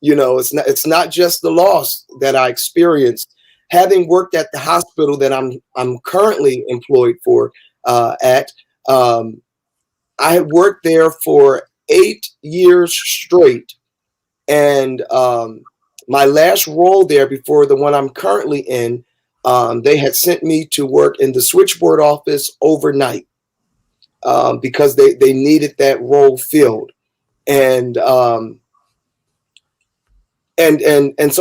It's not just the loss that I experienced. Having worked at the hospital that I'm currently employed for I had worked there for 8 years straight, and my last role there before the one I'm currently in, they had sent me to work in the switchboard office overnight. Because they needed that role filled, and so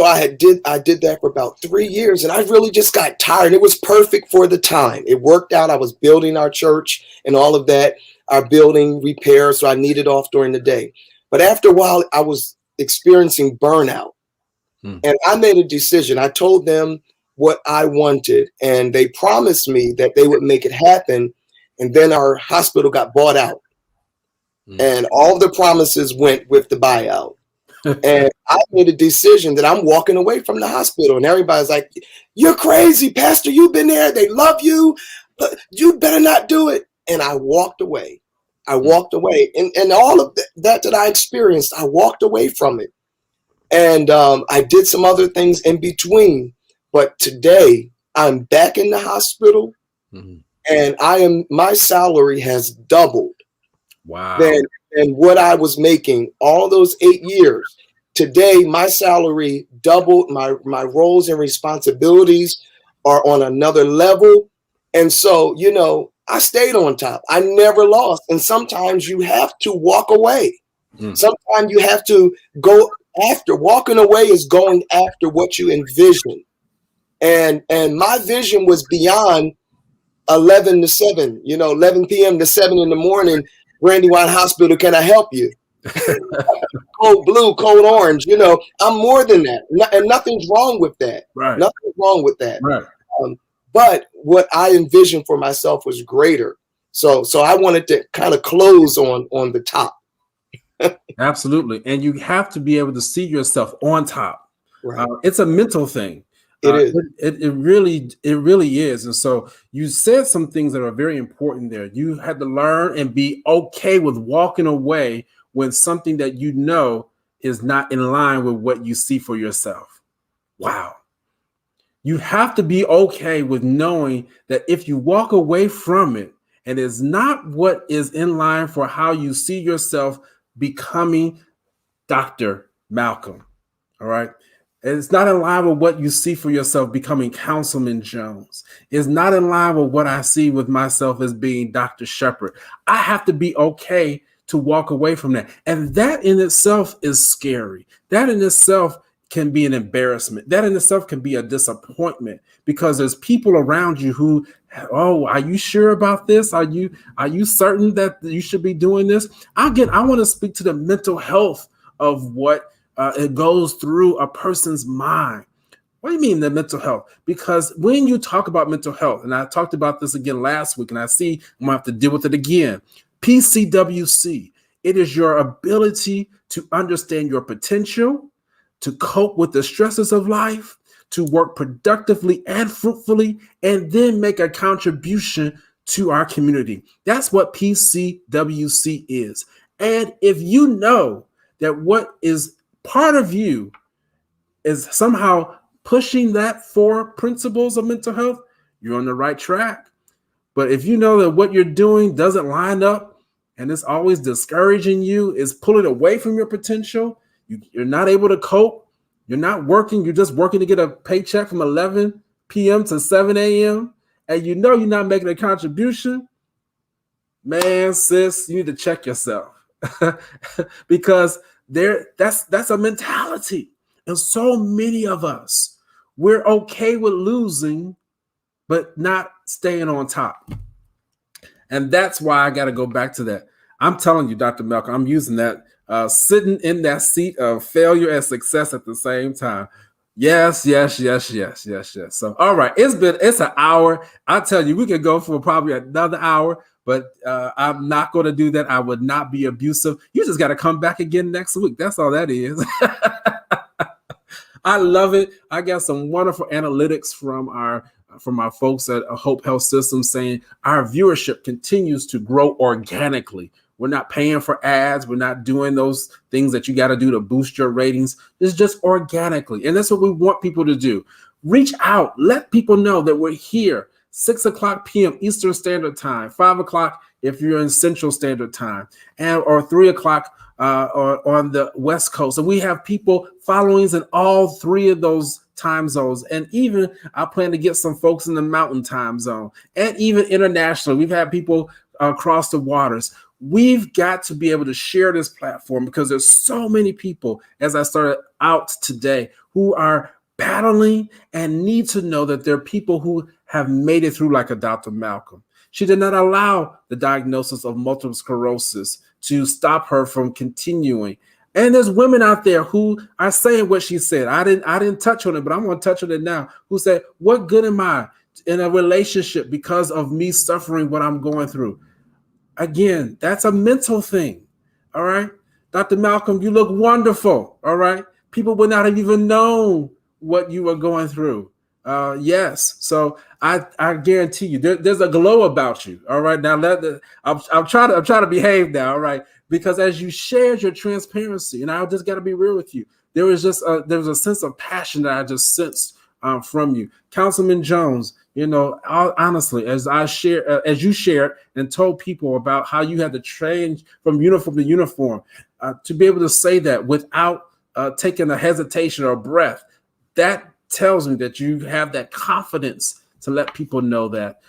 I did that for about 3 years, and I really just got tired. It was perfect for the time. It worked out. I was building our church and all of that, our building repairs, so I needed off during the day. But after a while, I was experiencing burnout, and I made a decision. I told them what I wanted, and they promised me that they would make it happen. And then our hospital got bought out, and all the promises went with the buyout. And I made a decision that I'm walking away from the hospital, and everybody's like, "You're crazy, Pastor. You've been there. They love you, but you better not do it." And I walked away. And all of that I experienced, I walked away from it. And I did some other things in between. But today I'm back in the hospital. and my salary has doubled Wow. than what I was making all those 8 years. Today, my salary doubled. My roles and responsibilities are on another level. And so, I stayed on top. I never lost. And sometimes you have to walk away. Sometimes you have to go after. Walking away is going after what you envision. And my vision was beyond 11 to 7, 11 p.m. to 7 in the morning. Brandywine Hospital, can I help you? Cold blue, cold orange. I'm more than that, and nothing's wrong with that. Right. Nothing's wrong with that. Right. But what I envisioned for myself was greater. So I wanted to kind of close on the top. Absolutely, and you have to be able to see yourself on top. Right. It's a mental thing. It is. It really is. And so you said some things that are very important there. You had to learn and be okay with walking away when something that you know is not in line with what you see for yourself. Wow. You have to be okay with knowing that if you walk away from it and it's not what is in line for how you see yourself becoming Dr. Malcolm, all right? It's not in line with what you see for yourself becoming Councilman Jones. It's not in line with what I see with myself as being Dr. Shepard. I have to be okay to walk away from that. And that in itself is scary. That in itself can be an embarrassment. That in itself can be a disappointment because there's people around you who, oh, are you sure about this? Are you certain that you should be doing this? Again, I want to speak to the mental health of what it goes through a person's mind. What do you mean the mental health? Because when you talk about mental health, and I talked about this again last week, and I see I'm gonna have to deal with it again. PCWC, it is your ability to understand your potential, to cope with the stresses of life, to work productively and fruitfully, and then make a contribution to our community. That's what PCWC is. And if you know that what is part of you is somehow pushing that 4 principles of mental health, you're on the right track. But if you know that what you're doing doesn't line up and it's always discouraging you, is pulling away from your potential, you're not able to cope, you're not working, you're just working to get a paycheck from 11 p.m. to 7 a.m., and you know you're not making a contribution, man, sis, you need to check yourself. Because that's a mentality. And so many of us, we're okay with losing, but not staying on top. And that's why I got to go back to that. I'm telling you, Dr. Malcolm, I'm using that, sitting in that seat of failure and success at the same time. Yes. So, all right, it's an hour. I tell you, we could go for probably another hour, but I'm not going to do that. I would not be abusive. You just got to come back again next week. That's all that is. I love it. I got some wonderful analytics from our folks at Hope Health Systems saying our viewership continues to grow organically. We're not paying for ads. We're not doing those things that you got to do to boost your ratings. It's just organically. And that's what we want people to do. Reach out. Let people know that we're here. 6 o'clock p.m. Eastern Standard Time, 5 o'clock if you're in Central Standard Time, or 3 o'clock or on the West Coast. And we have people followings in all 3 of those time zones. And even I plan to get some folks in the Mountain Time Zone, and even internationally. We've had people across the waters. We've got to be able to share this platform because there's so many people, as I started out today, who are battling and need to know that there are people who have made it through, like a Dr. Malcolm. She did not allow the diagnosis of multiple sclerosis to stop her from continuing. And there's women out there who are saying what she said. I didn't touch on it, but I'm going to touch on it now. Who said, what good am I in a relationship because of me suffering what I'm going through? Again, that's a mental thing. All right. Dr. Malcolm, you look wonderful. All right. People would not have even known what you were going through. Yes. So I guarantee you there's a glow about you. All right. Now I'm trying to behave now. All right. Because as you shared your transparency, and I just got to be real with you, there was a sense of passion that I just sensed from you. Councilman Jones, honestly, as you shared and told people about how you had to change from uniform to uniform, to be able to say that without taking a hesitation or a breath, that tells me that you have that confidence to let people know that,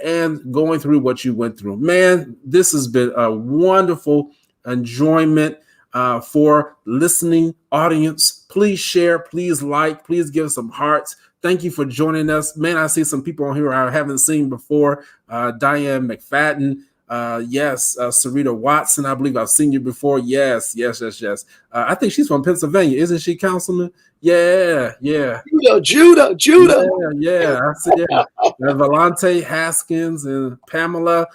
and going through what you went through. Man, this has been a wonderful enjoyment for listening audience. Please share, please like, please give some hearts. Thank you for joining us. Man, I see some people on here I haven't seen before. Diane McFadden. Yes, Sarita Watson. I believe I've seen you before. Yes. I think she's from Pennsylvania, isn't she, Councilman? Yeah. Judah. Yeah. I see. Yeah. Valante Haskins and Pamela.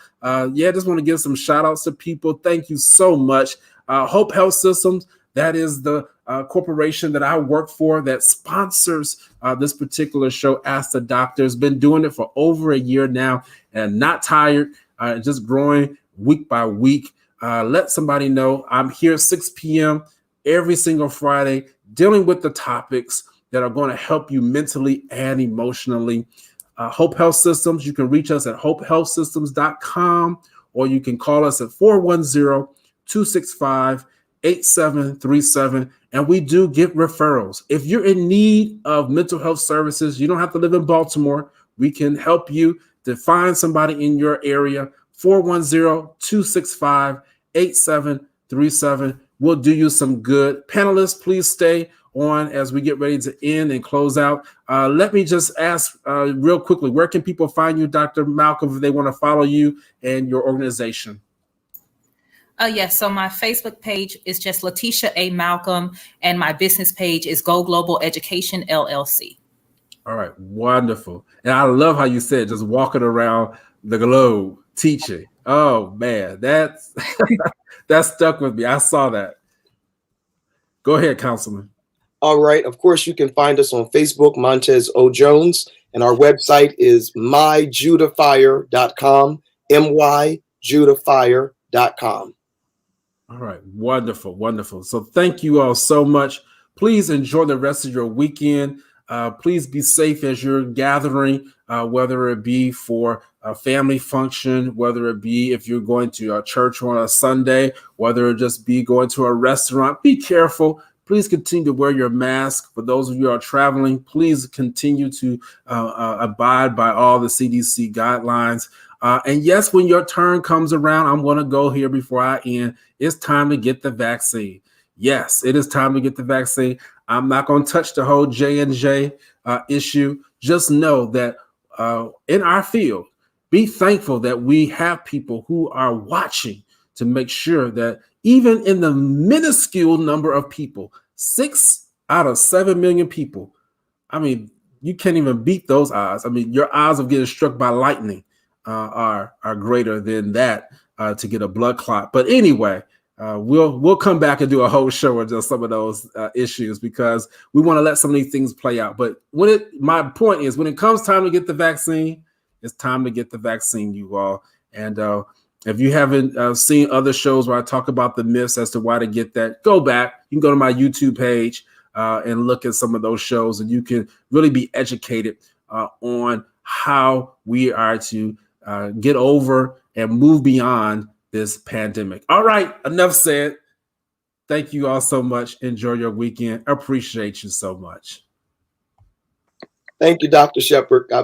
Just want to give some shout outs to people. Thank you so much. Hope Health Systems. That is the corporation that I work for that sponsors this particular show, Ask the Doctor. Has been doing it for over a year now and not tired, just growing week by week. Let somebody know I'm here 6 p.m. every single Friday dealing with the topics that are going to help you mentally and emotionally. Hope Health Systems, you can reach us at hopehealthsystems.com, or you can call us at 410-265-8737, and we do get referrals. If you're in need of mental health services, you don't have to live in Baltimore. We can help you to find somebody in your area. 410-265-8737. We'll do you some good. Panelists, please stay on as we get ready to end and close out. Let me just ask real quickly, where can people find you, Dr. Malcolm, if they want to follow you and your organization? Yes. So my Facebook page is just Letitia A. Malcolm, and my business page is Go Global Education LLC. All right. Wonderful. And I love how you said just walking around the globe teaching. Oh, man, that's that stuck with me. I saw that. Go ahead, Councilman. All right. Of course, you can find us on Facebook, Montez O. Jones, and our website is myjudafire.com, myjudafire.com. All right. Wonderful. So thank you all so much. Please enjoy the rest of your weekend. Please be safe as you're gathering, whether it be for a family function, whether it be if you're going to a church on a Sunday, whether it just be going to a restaurant. Be careful. Please continue to wear your mask. For those of you who are traveling, please continue to abide by all the CDC guidelines. And yes, when your turn comes around, I'm going to go here before I end. It's time to get the vaccine. Yes, it is time to get the vaccine. I'm not going to touch the whole J&J issue. Just know that in our field, be thankful that we have people who are watching to make sure that even in the minuscule number of people, 6 out of 7 million people, I mean, you can't even beat those odds. I mean, your odds of getting struck by lightning are greater than that to get a blood clot. But anyway, we'll come back and do a whole show on just some of those issues, because we want to let some of these things play out. But my point is, when it comes time to get the vaccine, it's time to get the vaccine, you all. And if you haven't seen other shows where I talk about the myths as to why to get that, go back. You can go to my YouTube page and look at some of those shows, and you can really be educated on how we are to get over and move beyond this pandemic. All right, enough said. Thank you all so much. Enjoy your weekend. Appreciate you so much. Thank you, Dr. Shepard. God